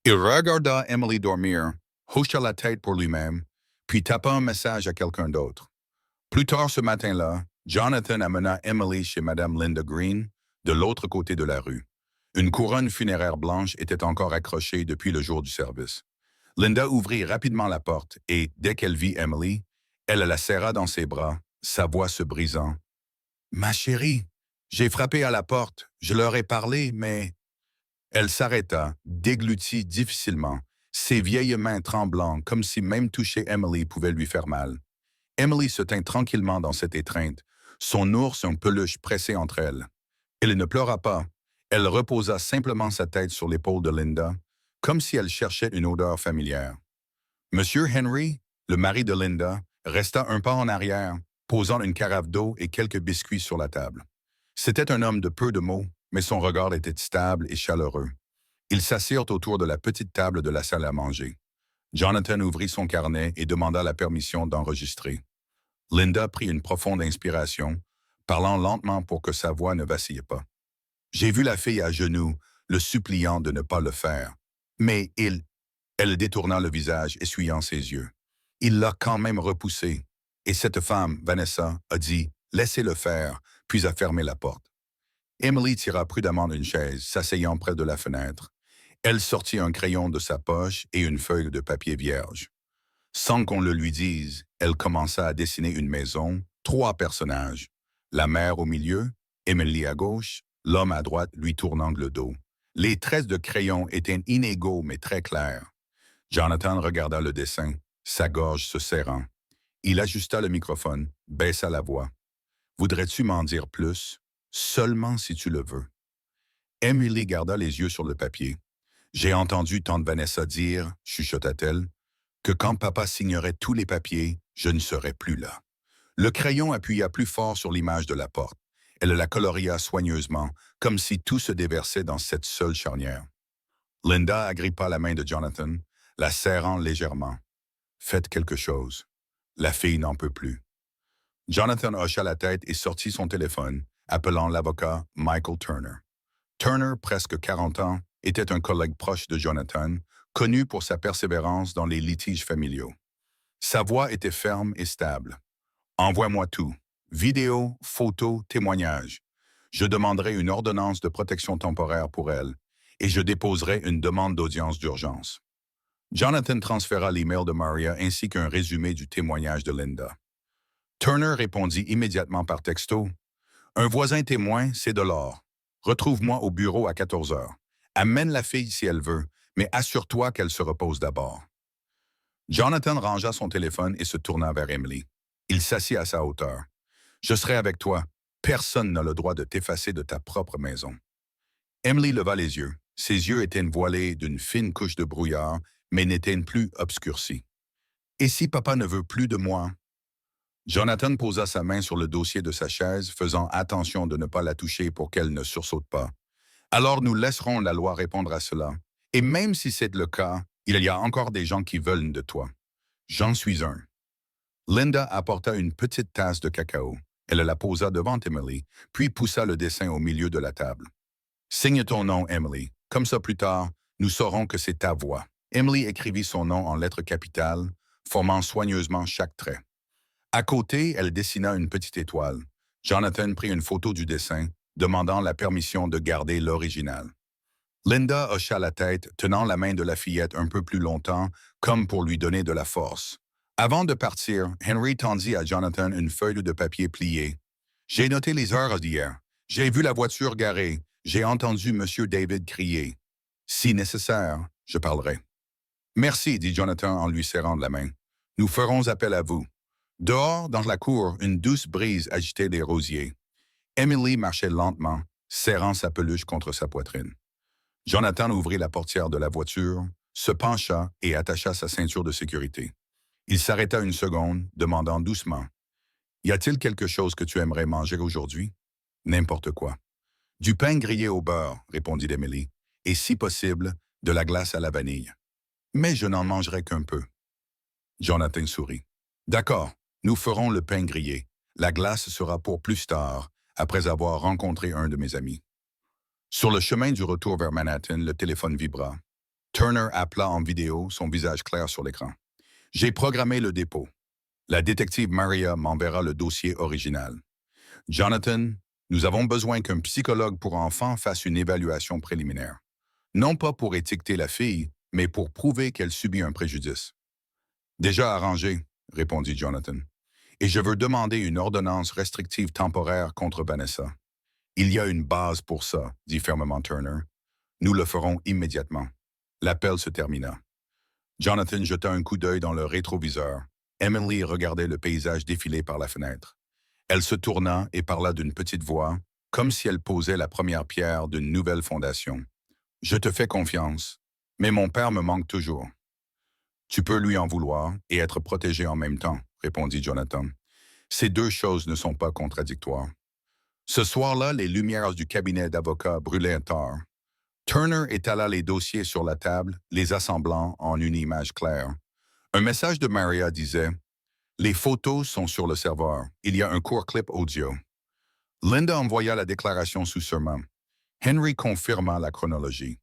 Il regarda Emily dormir, hocha la tête pour lui-même, puis tapa un message à quelqu'un d'autre. Plus tard ce matin-là, Jonathan amena Emily chez Madame Linda Green, de l'autre côté de la rue. Une couronne funéraire blanche était encore accrochée depuis le jour du service. Linda ouvrit rapidement la porte et, dès qu'elle vit Emily, elle la serra dans ses bras, sa voix se brisant. « Ma chérie, j'ai frappé à la porte, je leur ai parlé, mais... » Elle s'arrêta, déglutit difficilement, ses vieilles mains tremblant comme si même toucher Emily pouvait lui faire mal. Emily se tint tranquillement dans cette étreinte, son ours en peluche pressé entre elles. Elle ne pleura pas. Elle reposa simplement sa tête sur l'épaule de Linda, comme si elle cherchait une odeur familière. Monsieur Henry, le mari de Linda, resta un pas en arrière, posant une carafe d'eau et quelques biscuits sur la table. C'était un homme de peu de mots, mais son regard était stable et chaleureux. Ils s'assirent autour de la petite table de la salle à manger. Jonathan ouvrit son carnet et demanda la permission d'enregistrer. Linda prit une profonde inspiration, parlant lentement pour que sa voix ne vacille pas. J'ai vu la fille à genoux, le suppliant de ne pas le faire. Mais il... Elle détourna le visage, essuyant ses yeux. Il l'a quand même repoussé. Et cette femme, Vanessa, a dit « Laissez-le faire », puis a fermé la porte. Emily tira prudemment une chaise, s'asseyant près de la fenêtre. Elle sortit un crayon de sa poche et une feuille de papier vierge. Sans qu'on le lui dise, elle commença à dessiner une maison, 3 personnages. La mère au milieu, Emily à gauche, l'homme à droite lui tournant le dos. Les traits de crayon étaient inégaux mais très clairs. Jonathan regarda le dessin, sa gorge se serrant. Il ajusta le microphone, baissa la voix. « Voudrais-tu m'en dire plus? Seulement si tu le veux. » Emily garda les yeux sur le papier. « J'ai entendu tante Vanessa dire, chuchota-t-elle, que quand papa signerait tous les papiers, je ne serais plus là. » Le crayon appuya plus fort sur l'image de la porte. Elle la coloria soigneusement, comme si tout se déversait dans cette seule charnière. Linda agrippa la main de Jonathan, la serrant légèrement. « Faites quelque chose. La fille n'en peut plus. » Jonathan hocha la tête et sortit son téléphone, appelant l'avocat Michael Turner. Turner, presque 40 ans, était un collègue proche de Jonathan, connu pour sa persévérance dans les litiges familiaux. Sa voix était ferme et stable. « Envoie-moi tout. Vidéos, photos, témoignages. Je demanderai une ordonnance de protection temporaire pour elle et je déposerai une demande d'audience d'urgence. » Jonathan transféra l'email de Maria ainsi qu'un résumé du témoignage de Linda. Turner répondit immédiatement par texto. « Un voisin témoin, c'est de l'or. Retrouve-moi au bureau à 14 heures. Amène la fille si elle veut, mais assure-toi qu'elle se repose d'abord. » Jonathan rangea son téléphone et se tourna vers Emily. Il s'assit à sa hauteur. « Je serai avec toi. Personne n'a le droit de t'effacer de ta propre maison. » Emily leva les yeux. Ses yeux étaient voilés d'une fine couche de brouillard, mais n'étaient plus obscurcis. « Et si papa ne veut plus de moi? » Jonathan posa sa main sur le dossier de sa chaise, faisant attention de ne pas la toucher pour qu'elle ne sursaute pas. « Alors nous laisserons la loi répondre à cela. Et même si c'est le cas, il y a encore des gens qui veulent de toi. J'en suis un. » Linda apporta une petite tasse de cacao. Elle la posa devant Emily, puis poussa le dessin au milieu de la table. « Signe ton nom, Emily. Comme ça, plus tard, nous saurons que c'est ta voix. » Emily écrivit son nom en lettres capitales, formant soigneusement chaque trait. À côté, elle dessina une petite étoile. Jonathan prit une photo du dessin, demandant la permission de garder l'original. Linda hocha la tête, tenant la main de la fillette un peu plus longtemps, comme pour lui donner de la force. Avant de partir, Henry tendit à Jonathan une feuille de papier pliée. « J'ai noté les heures d'hier. J'ai vu la voiture garée. J'ai entendu M. David crier. Si nécessaire, je parlerai. »« Merci, » dit Jonathan en lui serrant la main. « Nous ferons appel à vous. » Dehors, dans la cour, une douce brise agitait les rosiers. Emily marchait lentement, serrant sa peluche contre sa poitrine. Jonathan ouvrit la portière de la voiture, se pencha et attacha sa ceinture de sécurité. Il s'arrêta une seconde, demandant doucement. « Y a-t-il quelque chose que tu aimerais manger aujourd'hui? »« N'importe quoi. »« Du pain grillé au beurre, » répondit Emily, « et si possible, de la glace à la vanille. Mais je n'en mangerai qu'un peu. » Jonathan sourit. « D'accord. Nous ferons le pain grillé. La glace sera pour plus tard, après avoir rencontré un de mes amis. » Sur le chemin du retour vers Manhattan, le téléphone vibra. Turner appela en vidéo, son visage clair sur l'écran. « J'ai programmé le dépôt. La détective Maria m'enverra le dossier original. Jonathan, nous avons besoin qu'un psychologue pour enfants fasse une évaluation préliminaire. Non pas pour étiqueter la fille, mais pour prouver qu'elle subit un préjudice. »« Déjà arrangé, » répondit Jonathan. « Et je veux demander une ordonnance restrictive temporaire contre Vanessa. »« Il y a une base pour ça, » dit fermement Turner. « Nous le ferons immédiatement. » L'appel se termina. Jonathan jeta un coup d'œil dans le rétroviseur. Emily regardait le paysage défiler par la fenêtre. Elle se tourna et parla d'une petite voix, comme si elle posait la première pierre d'une nouvelle fondation. « Je te fais confiance, mais mon père me manque toujours. »« Tu peux lui en vouloir et être protégé en même temps, » répondit Jonathan. « Ces deux choses ne sont pas contradictoires. » Ce soir-là, les lumières du cabinet d'avocats brûlaient tard. Turner étala les dossiers sur la table, les assemblant en une image claire. Un message de Maria disait « Les photos sont sur le serveur. Il y a un court clip audio. » Linda envoya la déclaration sous serment. Henry confirma la chronologie.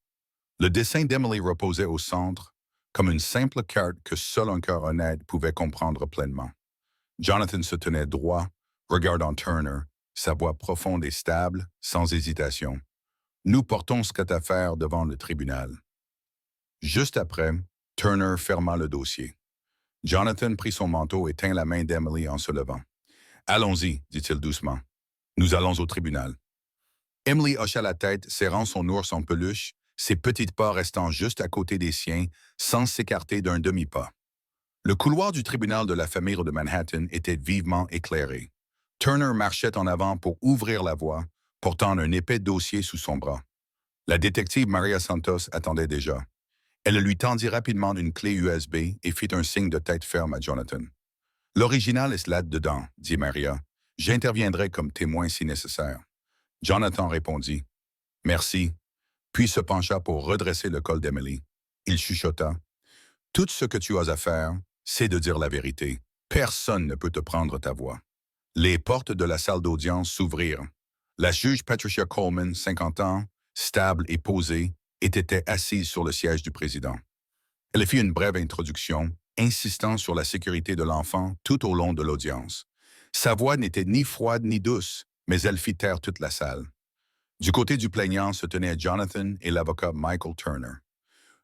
Le dessin d'Emily reposait au centre, comme une simple carte que seul un cœur honnête pouvait comprendre pleinement. Jonathan se tenait droit, regardant Turner, sa voix profonde et stable, sans hésitation. Nous portons cette affaire devant le tribunal. Juste après, Turner ferma le dossier. Jonathan prit son manteau et tint la main d'Emily en se levant. Allons-y, dit-il doucement. Nous allons au tribunal. Emily hocha la tête, serrant son ours en peluche, ses petites pas restant juste à côté des siens, sans s'écarter d'un demi-pas. Le couloir du tribunal de la famille de Manhattan était vivement éclairé. Turner marchait en avant pour ouvrir la voie, portant un épais dossier sous son bras. La détective Maria Santos attendait déjà. Elle lui tendit rapidement une clé USB et fit un signe de tête ferme à Jonathan. « L'original est là-dedans, » dit Maria. « J'interviendrai comme témoin si nécessaire. » Jonathan répondit « Merci », puis se pencha pour redresser le col d'Emily. Il chuchota « Tout ce que tu as à faire, c'est de dire la vérité. Personne ne peut te prendre ta voix. » Les portes de la salle d'audience s'ouvrirent. La juge Patricia Coleman, 50 ans, stable et posée, était assise sur le siège du président. Elle fit une brève introduction, insistant sur la sécurité de l'enfant tout au long de l'audience. Sa voix n'était ni froide ni douce, mais elle fit taire toute la salle. Du côté du plaignant se tenaient Jonathan et l'avocat Michael Turner.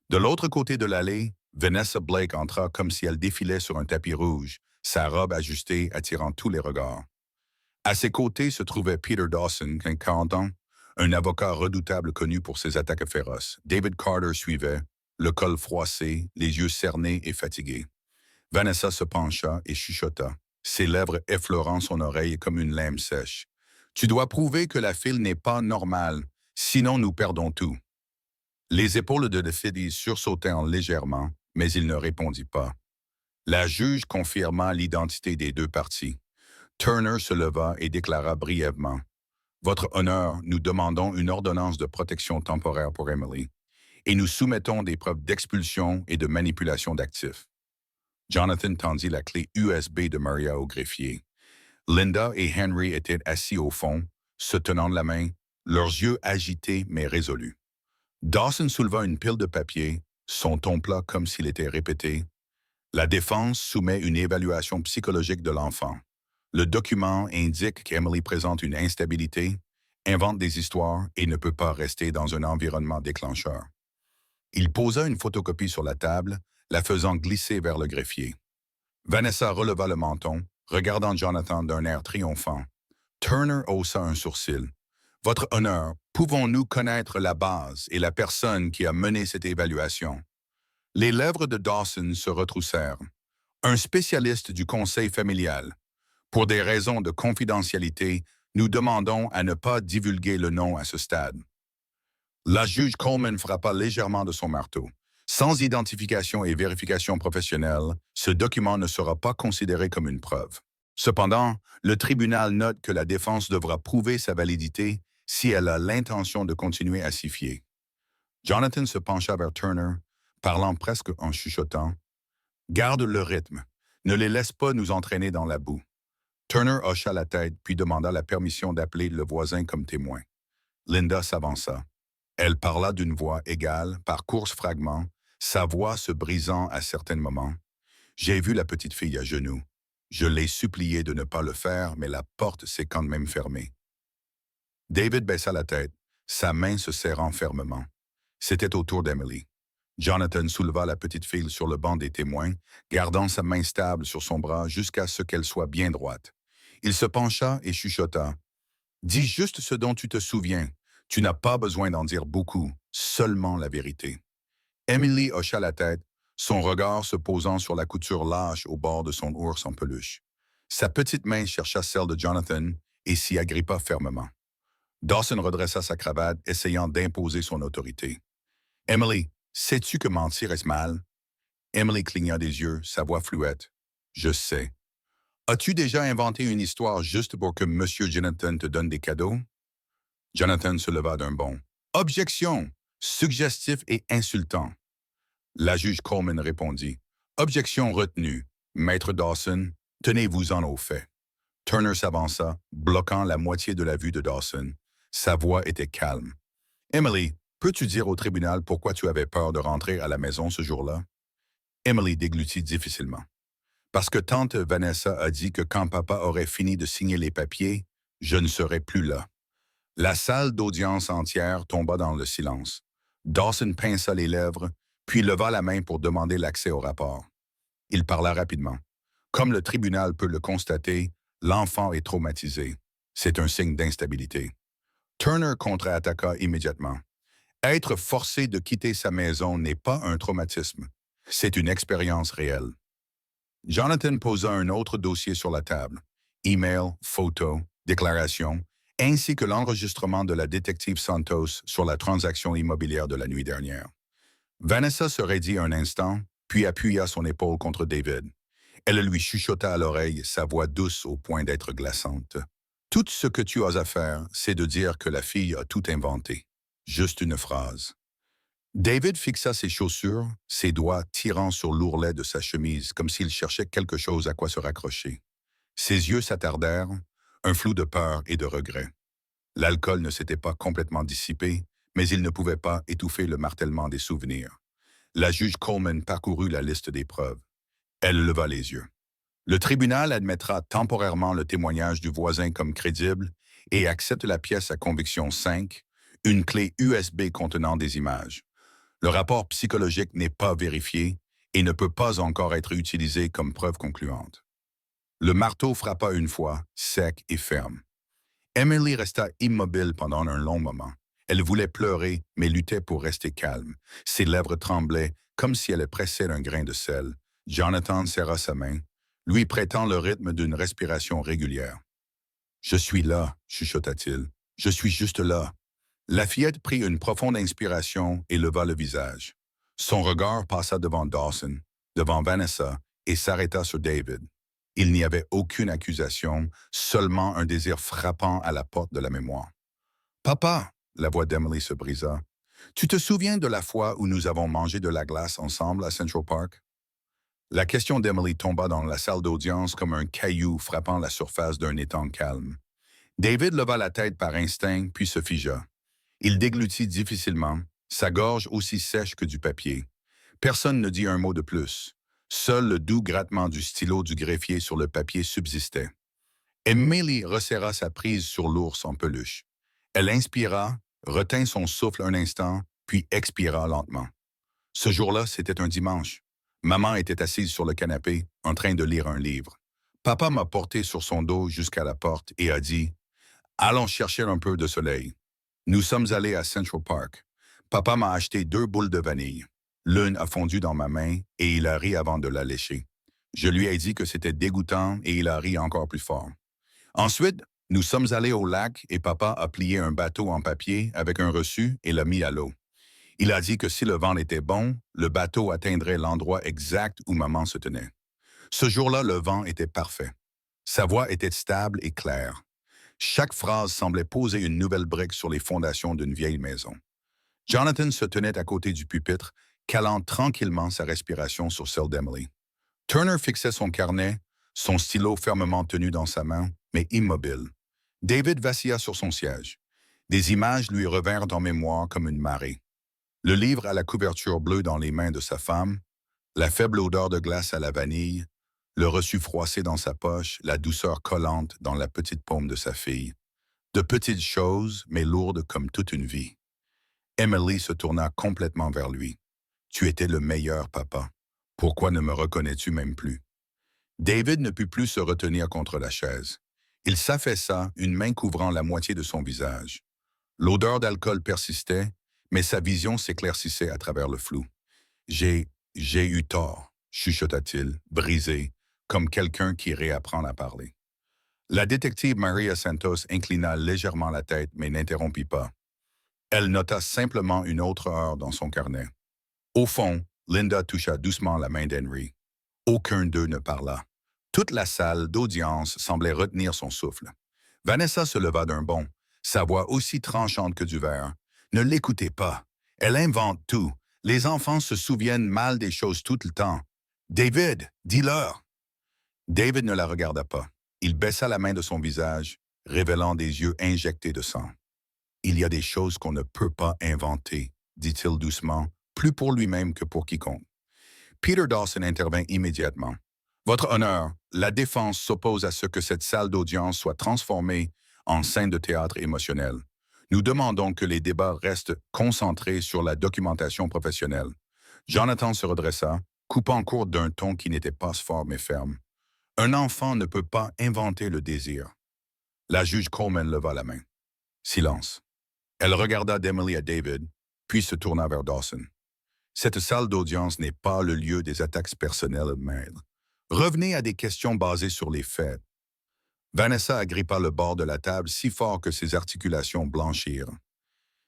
De l'autre côté de l'allée, Vanessa Blake entra comme si elle défilait sur un tapis rouge, sa robe ajustée attirant tous les regards. À ses côtés se trouvait Peter Dawson, 40 ans, un avocat redoutable connu pour ses attaques féroces. David Carter suivait, le col froissé, les yeux cernés et fatigués. Vanessa se pencha et chuchota, ses lèvres effleurant son oreille comme une lame sèche. « Tu dois prouver que la file n'est pas normale, sinon nous perdons tout. » Les épaules de Defidi sursautèrent légèrement, mais il ne répondit pas. La juge confirma l'identité des deux parties. Turner se leva et déclara brièvement « Votre honneur, nous demandons une ordonnance de protection temporaire pour Emily, et nous soumettons des preuves d'expulsion et de manipulation d'actifs. » Jonathan tendit la clé USB de Maria au greffier. Linda et Henry étaient assis au fond, se tenant de la main, leurs yeux agités mais résolus. Dawson souleva une pile de papier, son ton plat comme s'il était répété. La défense soumet une évaluation psychologique de l'enfant. Le document indique qu'Emily présente une instabilité, invente des histoires et ne peut pas rester dans un environnement déclencheur. Il posa une photocopie sur la table, la faisant glisser vers le greffier. Vanessa releva le menton, regardant Jonathan d'un air triomphant. Turner haussa un sourcil. « Votre honneur, pouvons-nous connaître la base et la personne qui a mené cette évaluation? » Les lèvres de Dawson se retroussèrent. « Un spécialiste du conseil familial. Pour des raisons de confidentialité, nous demandons à ne pas divulguer le nom à ce stade. » La juge Coleman frappa légèrement de son marteau. Sans identification et vérification professionnelle, ce document ne sera pas considéré comme une preuve. Cependant, le tribunal note que la défense devra prouver sa validité si elle a l'intention de continuer à s'y fier. Jonathan se pencha vers Turner, parlant presque en chuchotant. « Garde le rythme. Ne les laisse pas nous entraîner dans la boue. » Turner hocha la tête puis demanda la permission d'appeler le voisin comme témoin. Linda s'avança. Elle parla d'une voix égale, par courts fragments, sa voix se brisant à certains moments. « J'ai vu la petite fille à genoux. Je l'ai suppliée de ne pas le faire, mais la porte s'est quand même fermée. » David baissa la tête, sa main se serrant fermement. C'était au tour d'Emily. Jonathan souleva la petite fille sur le banc des témoins, gardant sa main stable sur son bras jusqu'à ce qu'elle soit bien droite. Il se pencha et chuchota. « Dis juste ce dont tu te souviens. Tu n'as pas besoin d'en dire beaucoup, seulement la vérité. » Emily hocha la tête, son regard se posant sur la couture lâche au bord de son ours en peluche. Sa petite main chercha celle de Jonathan et s'y agrippa fermement. Dawson redressa sa cravate, essayant d'imposer son autorité. « Emily, sais-tu que mentir est mal? » Emily cligna des yeux, sa voix fluette. « Je sais. As-tu déjà inventé une histoire juste pour que M. Jonathan te donne des cadeaux? » Jonathan se leva d'un bond. « Objection! Suggestif et insultant. » La juge Coleman répondit. « Objection retenue. Maître Dawson, tenez-vous-en aux faits. » Turner s'avança, bloquant la moitié de la vue de Dawson. Sa voix était calme. « Emily, peux-tu dire au tribunal pourquoi tu avais peur de rentrer à la maison ce jour-là? » Emily déglutit difficilement. Parce que tante Vanessa a dit que quand papa aurait fini de signer les papiers, je ne serais plus là. La salle d'audience entière tomba dans le silence. Dawson pinça les lèvres, puis leva la main pour demander l'accès au rapport. Il parla rapidement. Comme le tribunal peut le constater, l'enfant est traumatisé. C'est un signe d'instabilité. Turner contre-attaqua immédiatement. Être forcé de quitter sa maison n'est pas un traumatisme. C'est une expérience réelle. Jonathan posa un autre dossier sur la table. Email, photos, déclarations, ainsi que l'enregistrement de la détective Santos sur la transaction immobilière de la nuit dernière. Vanessa se raidit un instant, puis appuya son épaule contre David. Elle lui chuchota à l'oreille, sa voix douce au point d'être glaçante. « Tout ce que tu as à faire, c'est de dire que la fille a tout inventé. Juste une phrase. » David fixa ses chaussures, ses doigts tirant sur l'ourlet de sa chemise comme s'il cherchait quelque chose à quoi se raccrocher. Ses yeux s'attardèrent, un flou de peur et de regret. L'alcool ne s'était pas complètement dissipé, mais il ne pouvait pas étouffer le martèlement des souvenirs. La juge Coleman parcourut la liste des preuves. Elle leva les yeux. Le tribunal admettra temporairement le témoignage du voisin comme crédible et accepte la pièce à conviction 5, une clé USB contenant des images. Le rapport psychologique n'est pas vérifié et ne peut pas encore être utilisé comme preuve concluante. Le marteau frappa une fois, sec et ferme. Emily resta immobile pendant un long moment. Elle voulait pleurer, mais luttait pour rester calme. Ses lèvres tremblaient, comme si elle pressait un grain de sel. Jonathan serra sa main, lui prêtant le rythme d'une respiration régulière. « Je suis là, chuchota-t-il. Je suis juste là. » La fillette prit une profonde inspiration et leva le visage. Son regard passa devant Dawson, devant Vanessa, et s'arrêta sur David. Il n'y avait aucune accusation, seulement un désir frappant à la porte de la mémoire. « Papa !» La voix d'Emily se brisa. « Tu te souviens de la fois où nous avons mangé de la glace ensemble à Central Park? » La question d'Emily tomba dans la salle d'audience comme un caillou frappant la surface d'un étang calme. David leva la tête par instinct, puis se figea. Il déglutit difficilement, sa gorge aussi sèche que du papier. Personne ne dit un mot de plus. Seul le doux grattement du stylo du greffier sur le papier subsistait. Emily resserra sa prise sur l'ours en peluche. Elle inspira, retint son souffle un instant, puis expira lentement. Ce jour-là, c'était un dimanche. Maman était assise sur le canapé, en train de lire un livre. Papa m'a porté sur son dos jusqu'à la porte et a dit « Allons chercher un peu de soleil. » Nous sommes allés à Central Park. Papa m'a acheté 2 boules de vanille. L'une a fondu dans ma main et il a ri avant de la lécher. Je lui ai dit que c'était dégoûtant et il a ri encore plus fort. Ensuite, nous sommes allés au lac et papa a plié un bateau en papier avec un reçu et l'a mis à l'eau. Il a dit que si le vent était bon, le bateau atteindrait l'endroit exact où maman se tenait. Ce jour-là, le vent était parfait. Sa voix était stable et claire. Chaque phrase semblait poser une nouvelle brique sur les fondations d'une vieille maison. Jonathan se tenait à côté du pupitre, calant tranquillement sa respiration sur celle d'Emily. Turner fixait son carnet, son stylo fermement tenu dans sa main, mais immobile. David vacilla sur son siège. Des images lui revinrent en mémoire comme une marée. Le livre à la couverture bleue dans les mains de sa femme, la faible odeur de glace à la vanille, le reçu froissé dans sa poche, la douceur collante dans la petite paume de sa fille. De petites choses, mais lourdes comme toute une vie. Emily se tourna complètement vers lui. « Tu étais le meilleur, papa. Pourquoi ne me reconnais-tu même plus? » David ne put plus se retenir contre la chaise. Il s'affaissa, une main couvrant la moitié de son visage. L'odeur d'alcool persistait, mais sa vision s'éclaircissait à travers le flou. « J'ai eu tort, » chuchota-t-il, brisé, comme quelqu'un qui réapprend à parler. La détective Maria Santos inclina légèrement la tête, mais n'interrompit pas. Elle nota simplement une autre heure dans son carnet. Au fond, Linda toucha doucement la main d'Henry. Aucun d'eux ne parla. Toute la salle d'audience semblait retenir son souffle. Vanessa se leva d'un bond, sa voix aussi tranchante que du verre. « Ne l'écoutez pas. Elle invente tout. Les enfants se souviennent mal des choses tout le temps. David, dis-leur. » David ne la regarda pas. Il baissa la main de son visage, révélant des yeux injectés de sang. « Il y a des choses qu'on ne peut pas inventer, dit-il doucement, plus pour lui-même que pour quiconque. Peter Dawson intervint immédiatement. Votre honneur, la défense s'oppose à ce que cette salle d'audience soit transformée en scène de théâtre émotionnel. Nous demandons que les débats restent concentrés sur la documentation professionnelle. Jonathan se redressa, coupant court d'un ton qui n'était pas fort mais ferme. Un enfant ne peut pas inventer le désir. La juge Coleman leva la main. Silence. Elle regarda d'Emily à David, puis se tourna vers Dawson. Cette salle d'audience n'est pas le lieu des attaques personnelles, maître. Revenez à des questions basées sur les faits. Vanessa agrippa le bord de la table si fort que ses articulations blanchirent.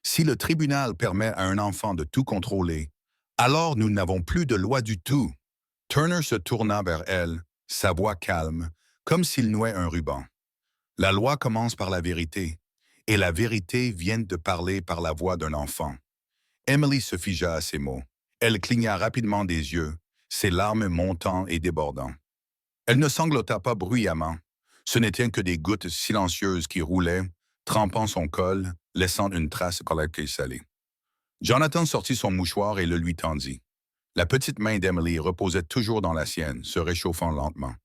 Si le tribunal permet à un enfant de tout contrôler, alors nous n'avons plus de loi du tout. Turner se tourna vers elle, sa voix calme, comme s'il nouait un ruban. La loi commence par la vérité, et la vérité vient de parler par la voix d'un enfant. Emily se figea à ces mots. Elle cligna rapidement des yeux, ses larmes montant et débordant. Elle ne sanglota pas bruyamment. Ce n'étaient que des gouttes silencieuses qui roulaient, trempant son col, laissant une trace par laquelle salée. Jonathan sortit son mouchoir et le lui tendit. La petite main d'Emily reposait toujours dans la sienne, se réchauffant lentement.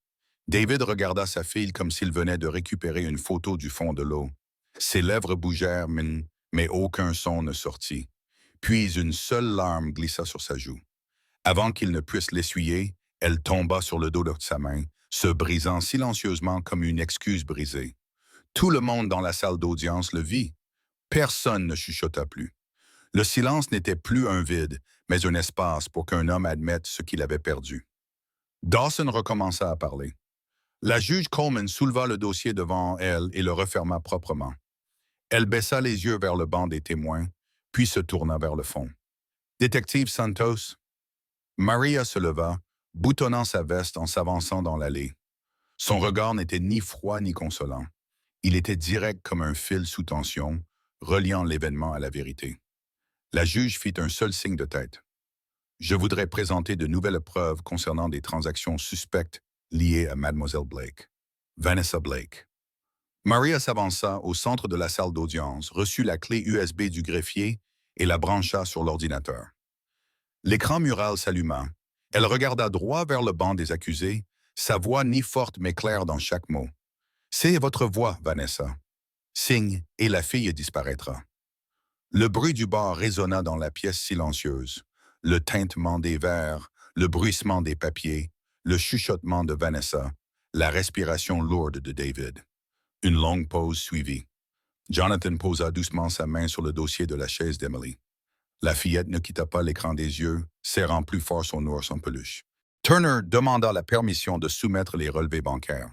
David regarda sa fille comme s'il venait de récupérer une photo du fond de l'eau. Ses lèvres bougèrent, mais aucun son ne sortit. Puis une seule larme glissa sur sa joue. Avant qu'il ne puisse l'essuyer, elle tomba sur le dos de sa main, se brisant silencieusement comme une excuse brisée. Tout le monde dans la salle d'audience le vit. Personne ne chuchota plus. Le silence n'était plus un vide, mais un espace pour qu'un homme admette ce qu'il avait perdu. Dawson recommença à parler. La juge Coleman souleva le dossier devant elle et le referma proprement. Elle baissa les yeux vers le banc des témoins, puis se tourna vers le fond. « Détective Santos ?» Maria se leva, boutonnant sa veste en s'avançant dans l'allée. Son regard n'était ni froid ni consolant. Il était direct comme un fil sous tension, reliant l'événement à la vérité. La juge fit un seul signe de tête. « Je voudrais présenter de nouvelles preuves concernant des transactions suspectes liées à Mademoiselle Blake. Vanessa Blake. » Maria s'avança au centre de la salle d'audience, reçut la clé USB du greffier et la brancha sur l'ordinateur. L'écran mural s'alluma. Elle regarda droit vers le banc des accusés, sa voix ni forte mais claire dans chaque mot. « C'est votre voix, Vanessa. » Signe, et la fille disparaîtra. Le bruit du bar résonna dans la pièce silencieuse. Le tintement des verres, le bruissement des papiers, le chuchotement de Vanessa, la respiration lourde de David. Une longue pause suivit. Jonathan posa doucement sa main sur le dossier de la chaise d'Emily. La fillette ne quitta pas l'écran des yeux, serrant plus fort son ours en peluche. Turner demanda la permission de soumettre les relevés bancaires.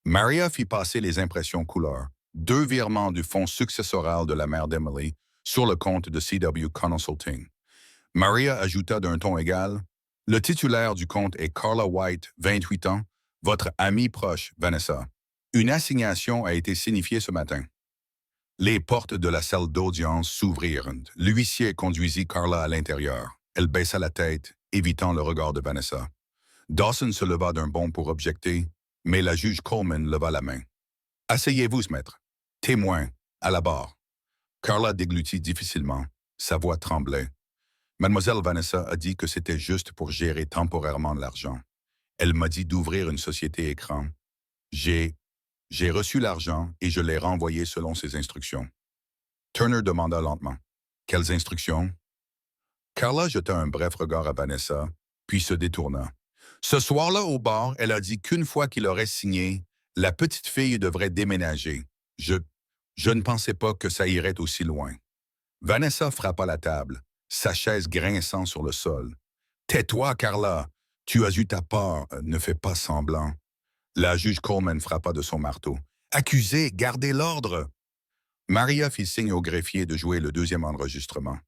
Maria fit passer les impressions couleur, 2 virements du fonds successoral de la mère d'Emily sur le compte de CW Consulting. Maria ajouta d'un ton égal, « Le titulaire du compte est Carla White, 28 ans, votre amie proche, Vanessa. Une assignation a été signifiée ce matin. » Les portes de la salle d'audience s'ouvrirent. L'huissier conduisit Carla à l'intérieur. Elle baissa la tête, évitant le regard de Vanessa. Dawson se leva d'un bond pour objecter, mais la juge Coleman leva la main. « Asseyez-vous, maître. Témoin, à la barre. » Carla déglutit difficilement. Sa voix tremblait. Mademoiselle Vanessa a dit que c'était juste pour gérer temporairement l'argent. Elle m'a dit d'ouvrir une société écran. J'ai reçu l'argent et je l'ai renvoyé selon ses instructions. Turner demanda lentement. « Quelles instructions? » Carla jeta un bref regard à Vanessa, puis se détourna. Ce soir-là au bar, elle a dit qu'une fois qu'il aurait signé, la petite fille devrait déménager. Je ne pensais pas que ça irait aussi loin. Vanessa frappa la table, sa chaise grinçant sur le sol. « Tais-toi, Carla! Tu as eu ta part, ne fais pas semblant. » La juge Coleman frappa de son marteau. « Accusé, gardez l'ordre! » Maria fit signe au greffier de jouer le 2e enregistrement.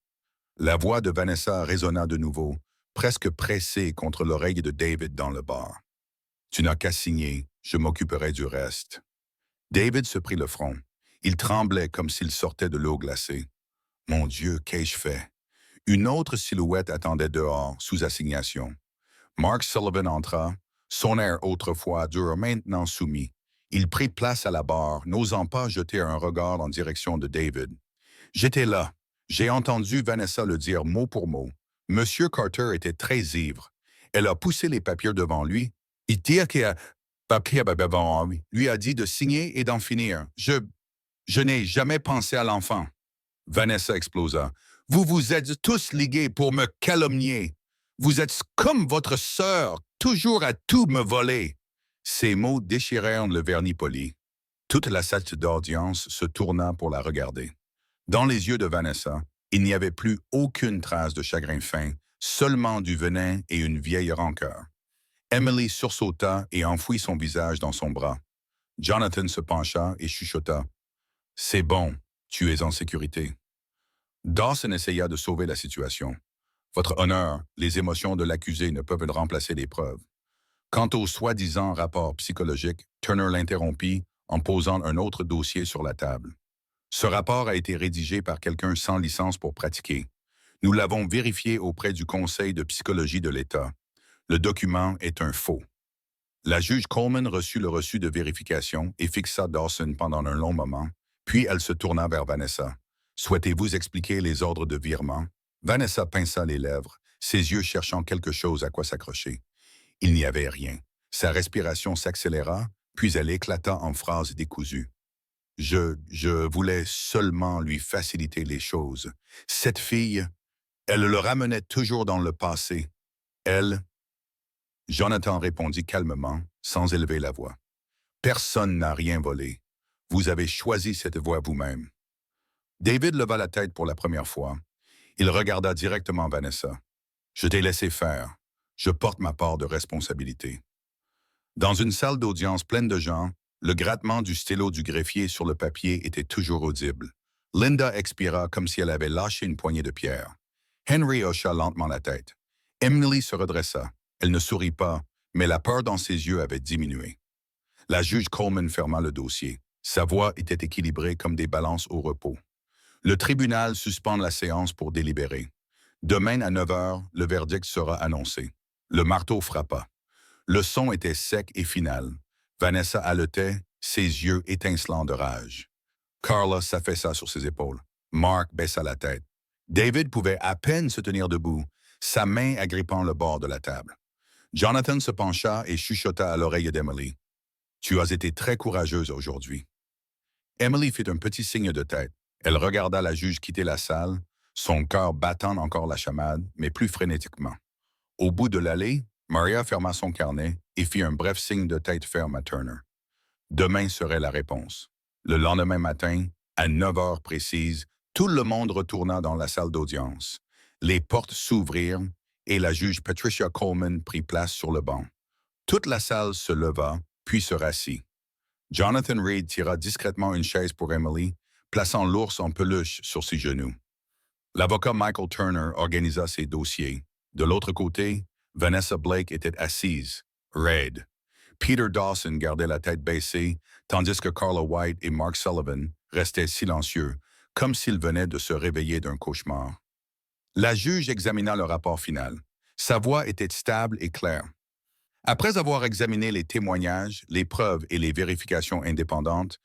La voix de Vanessa résonna de nouveau, presque pressée contre l'oreille de David dans le bar. « Tu n'as qu'à signer, je m'occuperai du reste. » David se prit le front. Il tremblait comme s'il sortait de l'eau glacée. « Mon Dieu, qu'ai-je fait? » Une autre silhouette attendait dehors, sous assignation. Mark Sullivan entra, son air autrefois dur, maintenant soumis. Il prit place à la barre, n'osant pas jeter un regard en direction de David. « J'étais là. J'ai entendu Vanessa le dire mot pour mot. Monsieur Carter était très ivre. Elle a poussé les papiers devant lui. Il dit qu'il a papier devant lui a dit de signer et d'en finir. Je n'ai jamais pensé à l'enfant. Vanessa explosa. Vous vous êtes tous ligués pour me calomnier. Vous êtes comme votre sœur, toujours à tout me voler. Ces mots déchirèrent le vernis poli. Toute la salle d'audience se tourna pour la regarder. Dans les yeux de Vanessa, il n'y avait plus aucune trace de chagrin fin, seulement du venin et une vieille rancœur. Emily sursauta et enfouit son visage dans son bras. Jonathan se pencha et chuchota. « C'est bon, tu es en sécurité. » Dawson essaya de sauver la situation. « Votre honneur, les émotions de l'accusé ne peuvent remplacer les preuves. » Quant au soi-disant rapport psychologique, Turner l'interrompit en posant un autre dossier sur la table. Ce rapport a été rédigé par quelqu'un sans licence pour pratiquer. Nous l'avons vérifié auprès du Conseil de psychologie de l'État. Le document est un faux. La juge Coleman reçut le reçu de vérification et fixa Dawson pendant un long moment, puis elle se tourna vers Vanessa. « Souhaitez-vous expliquer les ordres de virement? » Vanessa pinça les lèvres, ses yeux cherchant quelque chose à quoi s'accrocher. Il n'y avait rien. Sa respiration s'accéléra, puis elle éclata en phrases décousues. Je voulais seulement lui faciliter les choses. Cette fille, elle le ramenait toujours dans le passé. Elle... » Jonathan répondit calmement, sans élever la voix. « Personne n'a rien volé. Vous avez choisi cette voie vous-même. » David leva la tête pour la première fois. Il regarda directement Vanessa. « Je t'ai laissé faire. Je porte ma part de responsabilité. » Dans une salle d'audience pleine de gens, le grattement du stylo du greffier sur le papier était toujours audible. Linda expira comme si elle avait lâché une poignée de pierre. Henry hocha lentement la tête. Emily se redressa. Elle ne sourit pas, mais la peur dans ses yeux avait diminué. La juge Coleman ferma le dossier. Sa voix était équilibrée comme des balances au repos. Le tribunal suspend la séance pour délibérer. Demain à 9 heures, le verdict sera annoncé. Le marteau frappa. Le son était sec et final. Vanessa haletait, ses yeux étincelants de rage. Carla s'affaissa sur ses épaules. Mark baissa la tête. David pouvait à peine se tenir debout, sa main agrippant le bord de la table. Jonathan se pencha et chuchota à l'oreille d'Emily. « Tu as été très courageuse aujourd'hui. » Emily fit un petit signe de tête. Elle regarda la juge quitter la salle, son cœur battant encore la chamade, mais plus frénétiquement. Au bout de l'allée, Maria ferma son carnet et fit un bref signe de tête ferme à Turner. Demain serait la réponse. Le lendemain matin, à 9 heures précises, tout le monde retourna dans la salle d'audience. Les portes s'ouvrirent et la juge Patricia Coleman prit place sur le banc. Toute la salle se leva, puis se rassit. Jonathan Reed tira discrètement une chaise pour Emily, plaçant l'ours en peluche sur ses genoux. L'avocat Michael Turner organisa ses dossiers. De l'autre côté, Vanessa Blake était assise, raide. Peter Dawson gardait la tête baissée, tandis que Carla White et Mark Sullivan restaient silencieux, comme s'ils venaient de se réveiller d'un cauchemar. La juge examina le rapport final. Sa voix était stable et claire. Après avoir examiné les témoignages, les preuves et les vérifications indépendantes,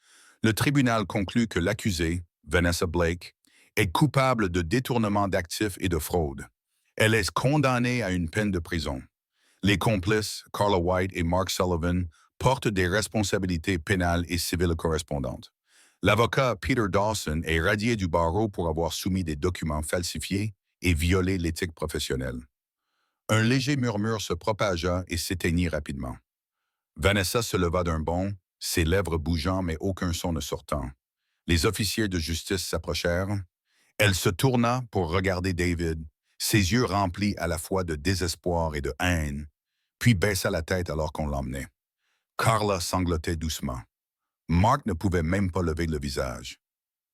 le tribunal conclut que l'accusée, Vanessa Blake, est coupable de détournement d'actifs et de fraude. Elle est condamnée à une peine de prison. Les complices, Carla White et Mark Sullivan, portent des responsabilités pénales et civiles correspondantes. L'avocat Peter Dawson est radié du barreau pour avoir soumis des documents falsifiés et violé l'éthique professionnelle. Un léger murmure se propagea et s'éteignit rapidement. Vanessa se leva d'un bond, ses lèvres bougeant mais aucun son ne sortant. Les officiers de justice s'approchèrent. Elle se tourna pour regarder David, ses yeux remplis à la fois de désespoir et de haine, puis baissa la tête alors qu'on l'emmenait. Carla sanglotait doucement. Mark ne pouvait même pas lever le visage.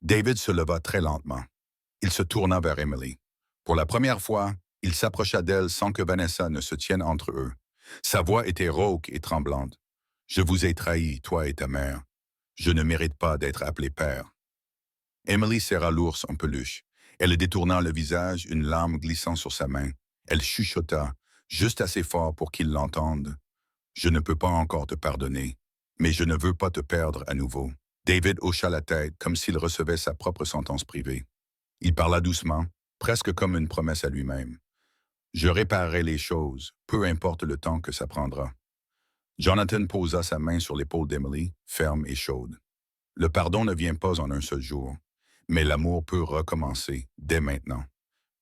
David se leva très lentement. Il se tourna vers Emily. Pour la première fois, il s'approcha d'elle sans que Vanessa ne se tienne entre eux. Sa voix était rauque et tremblante. « Je vous ai trahi, toi et ta mère. Je ne mérite pas d'être appelé père. » Emily serra l'ours en peluche. Elle détourna le visage, une larme glissant sur sa main. Elle chuchota, juste assez fort pour qu'il l'entende. « Je ne peux pas encore te pardonner, mais je ne veux pas te perdre à nouveau. » David hocha la tête comme s'il recevait sa propre sentence privée. Il parla doucement, presque comme une promesse à lui-même. Je réparerai les choses, peu importe le temps que ça prendra. Jonathan posa sa main sur l'épaule d'Emily, ferme et chaude. Le pardon ne vient pas en un seul jour, mais l'amour peut recommencer dès maintenant.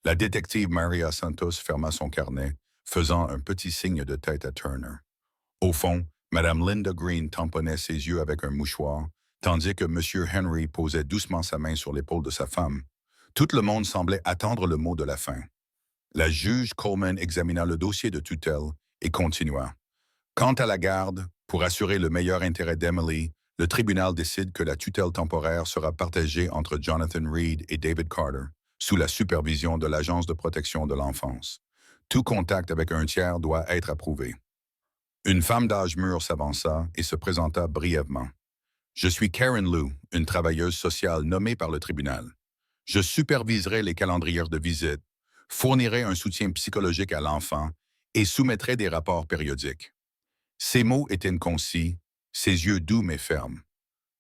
La détective Maria Santos ferma son carnet, faisant un petit signe de tête à Turner. Au fond, Madame Linda Green tamponnait ses yeux avec un mouchoir, tandis que M. Henry posait doucement sa main sur l'épaule de sa femme. Tout le monde semblait attendre le mot de la fin. La juge Coleman examina le dossier de tutelle et continua. Quant à la garde, pour assurer le meilleur intérêt d'Emily, le tribunal décide que la tutelle temporaire sera partagée entre Jonathan Reed et David Carter, sous la supervision de l'Agence de protection de l'enfance. Tout contact avec un tiers doit être approuvé. Une femme d'âge mûr s'avança et se présenta brièvement. Je suis Karen Lou, une travailleuse sociale nommée par le tribunal. Je superviserai les calendriers de visite, fournirai un soutien psychologique à l'enfant et soumettrai des rapports périodiques. Ses mots étaient concis, ses yeux doux mais fermes.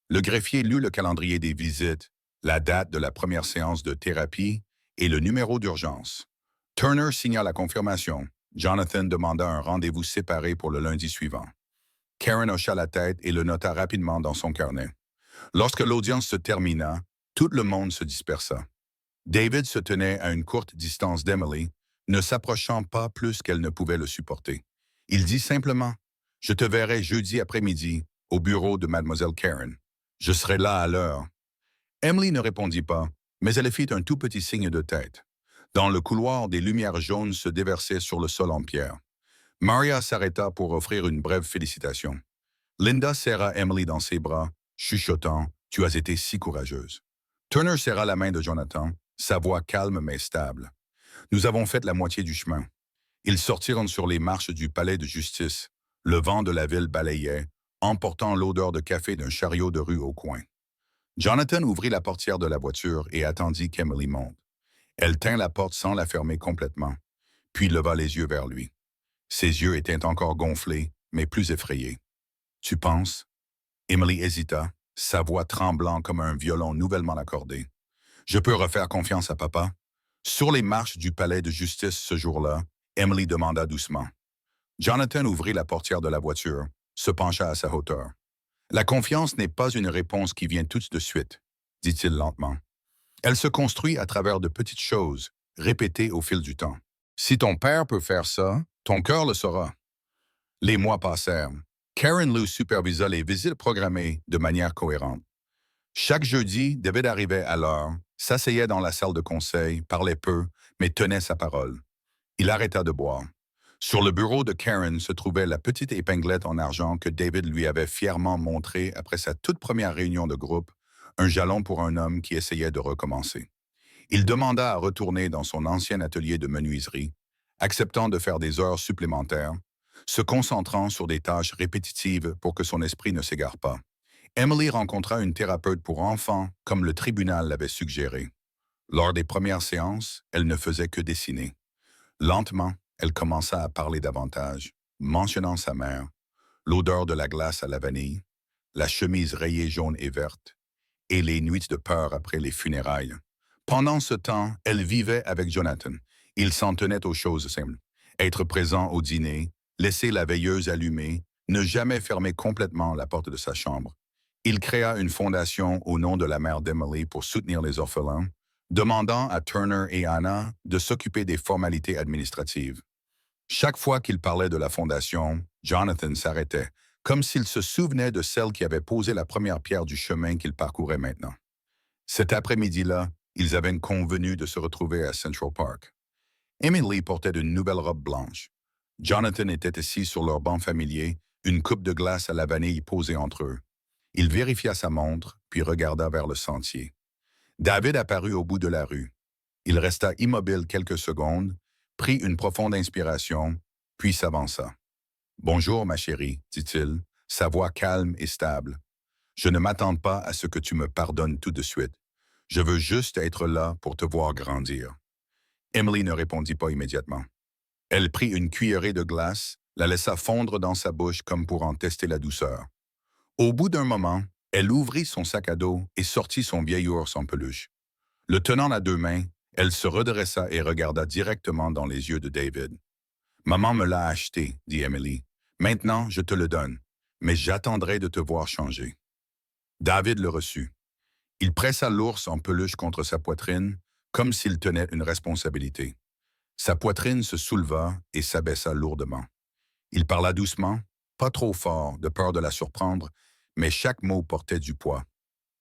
Le greffier lut le calendrier des visites, la date de la première séance de thérapie et le numéro d'urgence. Turner signa la confirmation. Jonathan demanda un rendez-vous séparé pour le lundi suivant. Karen hocha la tête et le nota rapidement dans son carnet. Lorsque l'audience se termina, tout le monde se dispersa. David se tenait à une courte distance d'Emily, ne s'approchant pas plus qu'elle ne pouvait le supporter. Il dit simplement « Je te verrai jeudi après-midi au bureau de Mademoiselle Karen. Je serai là à l'heure. » Emily ne répondit pas, mais elle fit un tout petit signe de tête. Dans le couloir, des lumières jaunes se déversaient sur le sol en pierre. Maria s'arrêta pour offrir une brève félicitation. Linda serra Emily dans ses bras, chuchotant « Tu as été si courageuse. » Turner serra la main de Jonathan, sa voix calme mais stable. « Nous avons fait la moitié du chemin. » Ils sortirent sur les marches du palais de justice. Le vent de la ville balayait, emportant l'odeur de café d'un chariot de rue au coin. Jonathan ouvrit la portière de la voiture et attendit qu'Emily monte. Elle tint la porte sans la fermer complètement, puis leva les yeux vers lui. Ses yeux étaient encore gonflés, mais plus effrayés. « Tu penses? » Emily hésita, sa voix tremblant comme un violon nouvellement accordé. « Je peux refaire confiance à papa? » Sur les marches du palais de justice ce jour-là, Emily demanda doucement. Jonathan ouvrit la portière de la voiture, se pencha à sa hauteur. « La confiance n'est pas une réponse qui vient tout de suite, » dit-il lentement. « Elle se construit à travers de petites choses, répétées au fil du temps. Si ton père peut faire ça, ton cœur le saura. » Les mois passèrent. Karen Lou supervisa les visites programmées de manière cohérente. Chaque jeudi, David arrivait à l'heure, s'asseyait dans la salle de conseil, parlait peu, mais tenait sa parole. Il arrêta de boire. Sur le bureau de Karen se trouvait la petite épinglette en argent que David lui avait fièrement montrée après sa toute première réunion de groupe, un jalon pour un homme qui essayait de recommencer. Il demanda à retourner dans son ancien atelier de menuiserie, acceptant de faire des heures supplémentaires, se concentrant sur des tâches répétitives pour que son esprit ne s'égare pas. Emily rencontra une thérapeute pour enfants, comme le tribunal l'avait suggéré. Lors des premières séances, elle ne faisait que dessiner. Lentement, elle commença à parler davantage, mentionnant sa mère, l'odeur de la glace à la vanille, la chemise rayée jaune et verte, et les nuits de peur après les funérailles. Pendant ce temps, elle vivait avec Jonathan. Il s'en tenait aux choses simples. Être présent au dîner, laisser la veilleuse allumée, ne jamais fermer complètement la porte de sa chambre. Il créa une fondation au nom de la mère d'Emily pour soutenir les orphelins, demandant à Turner et Anna de s'occuper des formalités administratives. Chaque fois qu'il parlait de la fondation, Jonathan s'arrêtait, comme s'il se souvenait de celle qui avait posé la première pierre du chemin qu'il parcourait maintenant. Cet après-midi-là, ils avaient convenu de se retrouver à Central Park. Emily portait une nouvelle robe blanche. Jonathan était assis sur leur banc familier, une coupe de glace à la vanille posée entre eux. Il vérifia sa montre, puis regarda vers le sentier. David apparut au bout de la rue. Il resta immobile quelques secondes, prit une profonde inspiration, puis s'avança. « Bonjour, ma chérie, » dit-il, sa voix calme et stable. « Je ne m'attends pas à ce que tu me pardonnes tout de suite. Je veux juste être là pour te voir grandir. » Emily ne répondit pas immédiatement. Elle prit une cuillerée de glace, la laissa fondre dans sa bouche comme pour en tester la douceur. Au bout d'un moment, elle ouvrit son sac à dos et sortit son vieil ours en peluche. Le tenant à deux mains, Elle se redressa et regarda directement dans les yeux de David. Maman me l'a acheté, dit Emily. Maintenant, je te le donne, mais j'attendrai de te voir changer. David le reçut. Il pressa l'ours en peluche contre sa poitrine, comme s'il tenait une responsabilité. Sa poitrine se souleva et s'abaissa lourdement. Il parla doucement, pas trop fort, de peur de la surprendre, mais chaque mot portait du poids.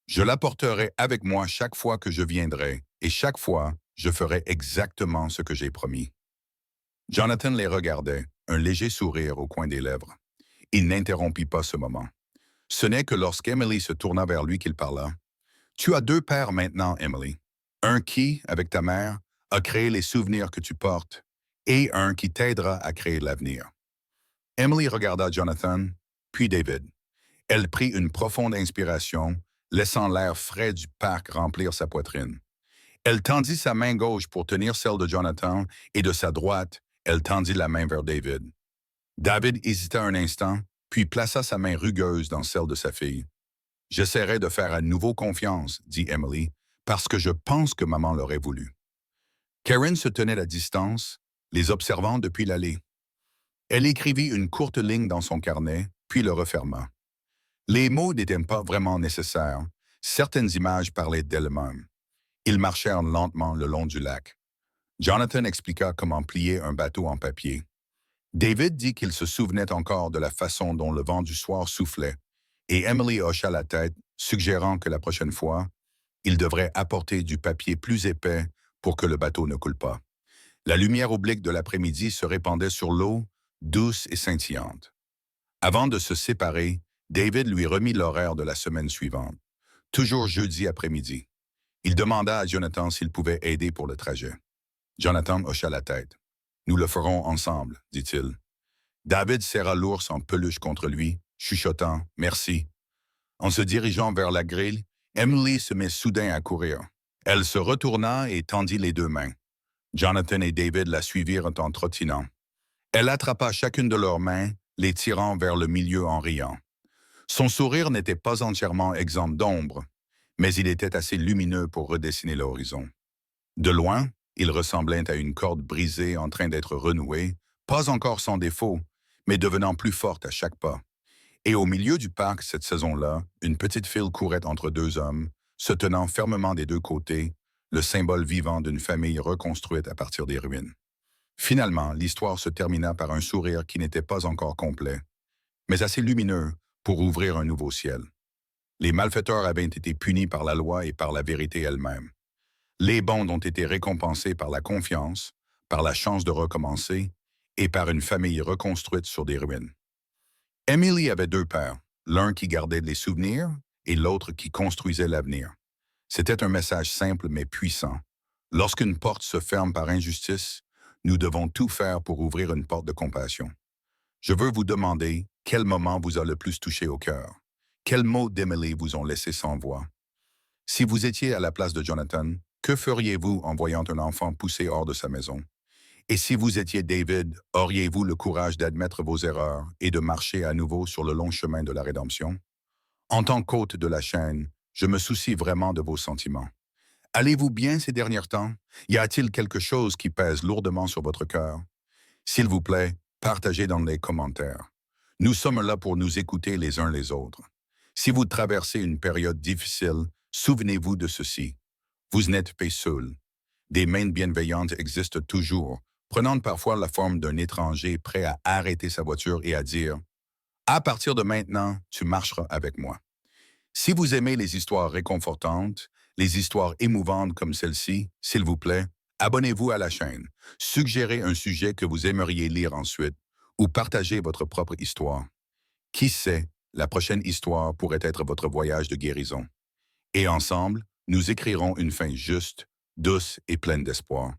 Je l'apporterai avec moi chaque fois que je viendrai, et chaque fois, je ferai exactement ce que j'ai promis. Jonathan les regardait, un léger sourire au coin des lèvres. Il n'interrompit pas ce moment. Ce n'est que lorsqu'Emily se tourna vers lui qu'il parla. « Tu as deux pères maintenant, Emily. Un qui, avec ta mère, a créé les souvenirs que tu portes, et un qui t'aidera à créer l'avenir. » Emily regarda Jonathan, puis David. Elle prit une profonde inspiration, laissant l'air frais du parc remplir sa poitrine. Elle tendit sa main gauche pour tenir celle de Jonathan, et de sa droite, elle tendit la main vers David. David hésita un instant, puis plaça sa main rugueuse dans celle de sa fille. « J'essaierai de faire à nouveau confiance, » dit Emily, « parce que je pense que maman l'aurait voulu. » Karen se tenait à distance, les observant depuis l'allée. Elle écrivit une courte ligne dans son carnet, puis le referma. Les mots n'étaient pas vraiment nécessaires. Certaines images parlaient d'elles-mêmes. Ils marchèrent lentement le long du lac. Jonathan expliqua comment plier un bateau en papier. David dit qu'il se souvenait encore de la façon dont le vent du soir soufflait, et Emily hocha la tête, suggérant que la prochaine fois, il devrait apporter du papier plus épais pour que le bateau ne coule pas. La lumière oblique de l'après-midi se répandait sur l'eau, douce et scintillante. Avant de se séparer, David lui remit l'horaire de la semaine suivante, toujours jeudi après-midi. Il demanda à Jonathan s'il pouvait aider pour le trajet. Jonathan hocha la tête. « Nous le ferons ensemble, dit-il. » David serra l'ours en peluche contre lui, chuchotant « Merci ». En se dirigeant vers la grille, Emily se mit soudain à courir. Elle se retourna et tendit les deux mains. Jonathan et David la suivirent en trottinant. Elle attrapa chacune de leurs mains, les tirant vers le milieu en riant. Son sourire n'était pas entièrement exempt d'ombre, mais il était assez lumineux pour redessiner l'horizon. De loin, il ressemblait à une corde brisée en train d'être renouée, pas encore sans défaut, mais devenant plus forte à chaque pas. Et au milieu du parc cette saison-là, une petite file courait entre deux hommes, se tenant fermement des deux côtés, le symbole vivant d'une famille reconstruite à partir des ruines. Finalement, l'histoire se termina par un sourire qui n'était pas encore complet, mais assez lumineux pour ouvrir un nouveau ciel. Les malfaiteurs avaient été punis par la loi et par la vérité elle-même. Les bons ont été récompensés par la confiance, par la chance de recommencer et par une famille reconstruite sur des ruines. Emily avait deux pères, l'un qui gardait les souvenirs et l'autre qui construisait l'avenir. C'était un message simple mais puissant. Lorsqu'une porte se ferme par injustice, nous devons tout faire pour ouvrir une porte de compassion. Je veux vous demander quel moment vous a le plus touché au cœur. Quels mots d'Emily vous ont laissé sans voix? Si vous étiez à la place de Jonathan, que feriez-vous en voyant un enfant poussé hors de sa maison? Et si vous étiez David, auriez-vous le courage d'admettre vos erreurs et de marcher à nouveau sur le long chemin de la rédemption? En tant qu'hôte de la chaîne, je me soucie vraiment de vos sentiments. Allez-vous bien ces derniers temps? Y a-t-il quelque chose qui pèse lourdement sur votre cœur? S'il vous plaît, partagez dans les commentaires. Nous sommes là pour nous écouter les uns les autres. Si vous traversez une période difficile, souvenez-vous de ceci. Vous n'êtes pas seul. Des mains bienveillantes existent toujours, prenant parfois la forme d'un étranger prêt à arrêter sa voiture et à dire « À partir de maintenant, tu marcheras avec moi ». Si vous aimez les histoires réconfortantes, les histoires émouvantes comme celle-ci, s'il vous plaît, abonnez-vous à la chaîne, suggérez un sujet que vous aimeriez lire ensuite ou partagez votre propre histoire. Qui sait, la prochaine histoire pourrait être votre voyage de guérison. Et ensemble, nous écrirons une fin juste, douce et pleine d'espoir.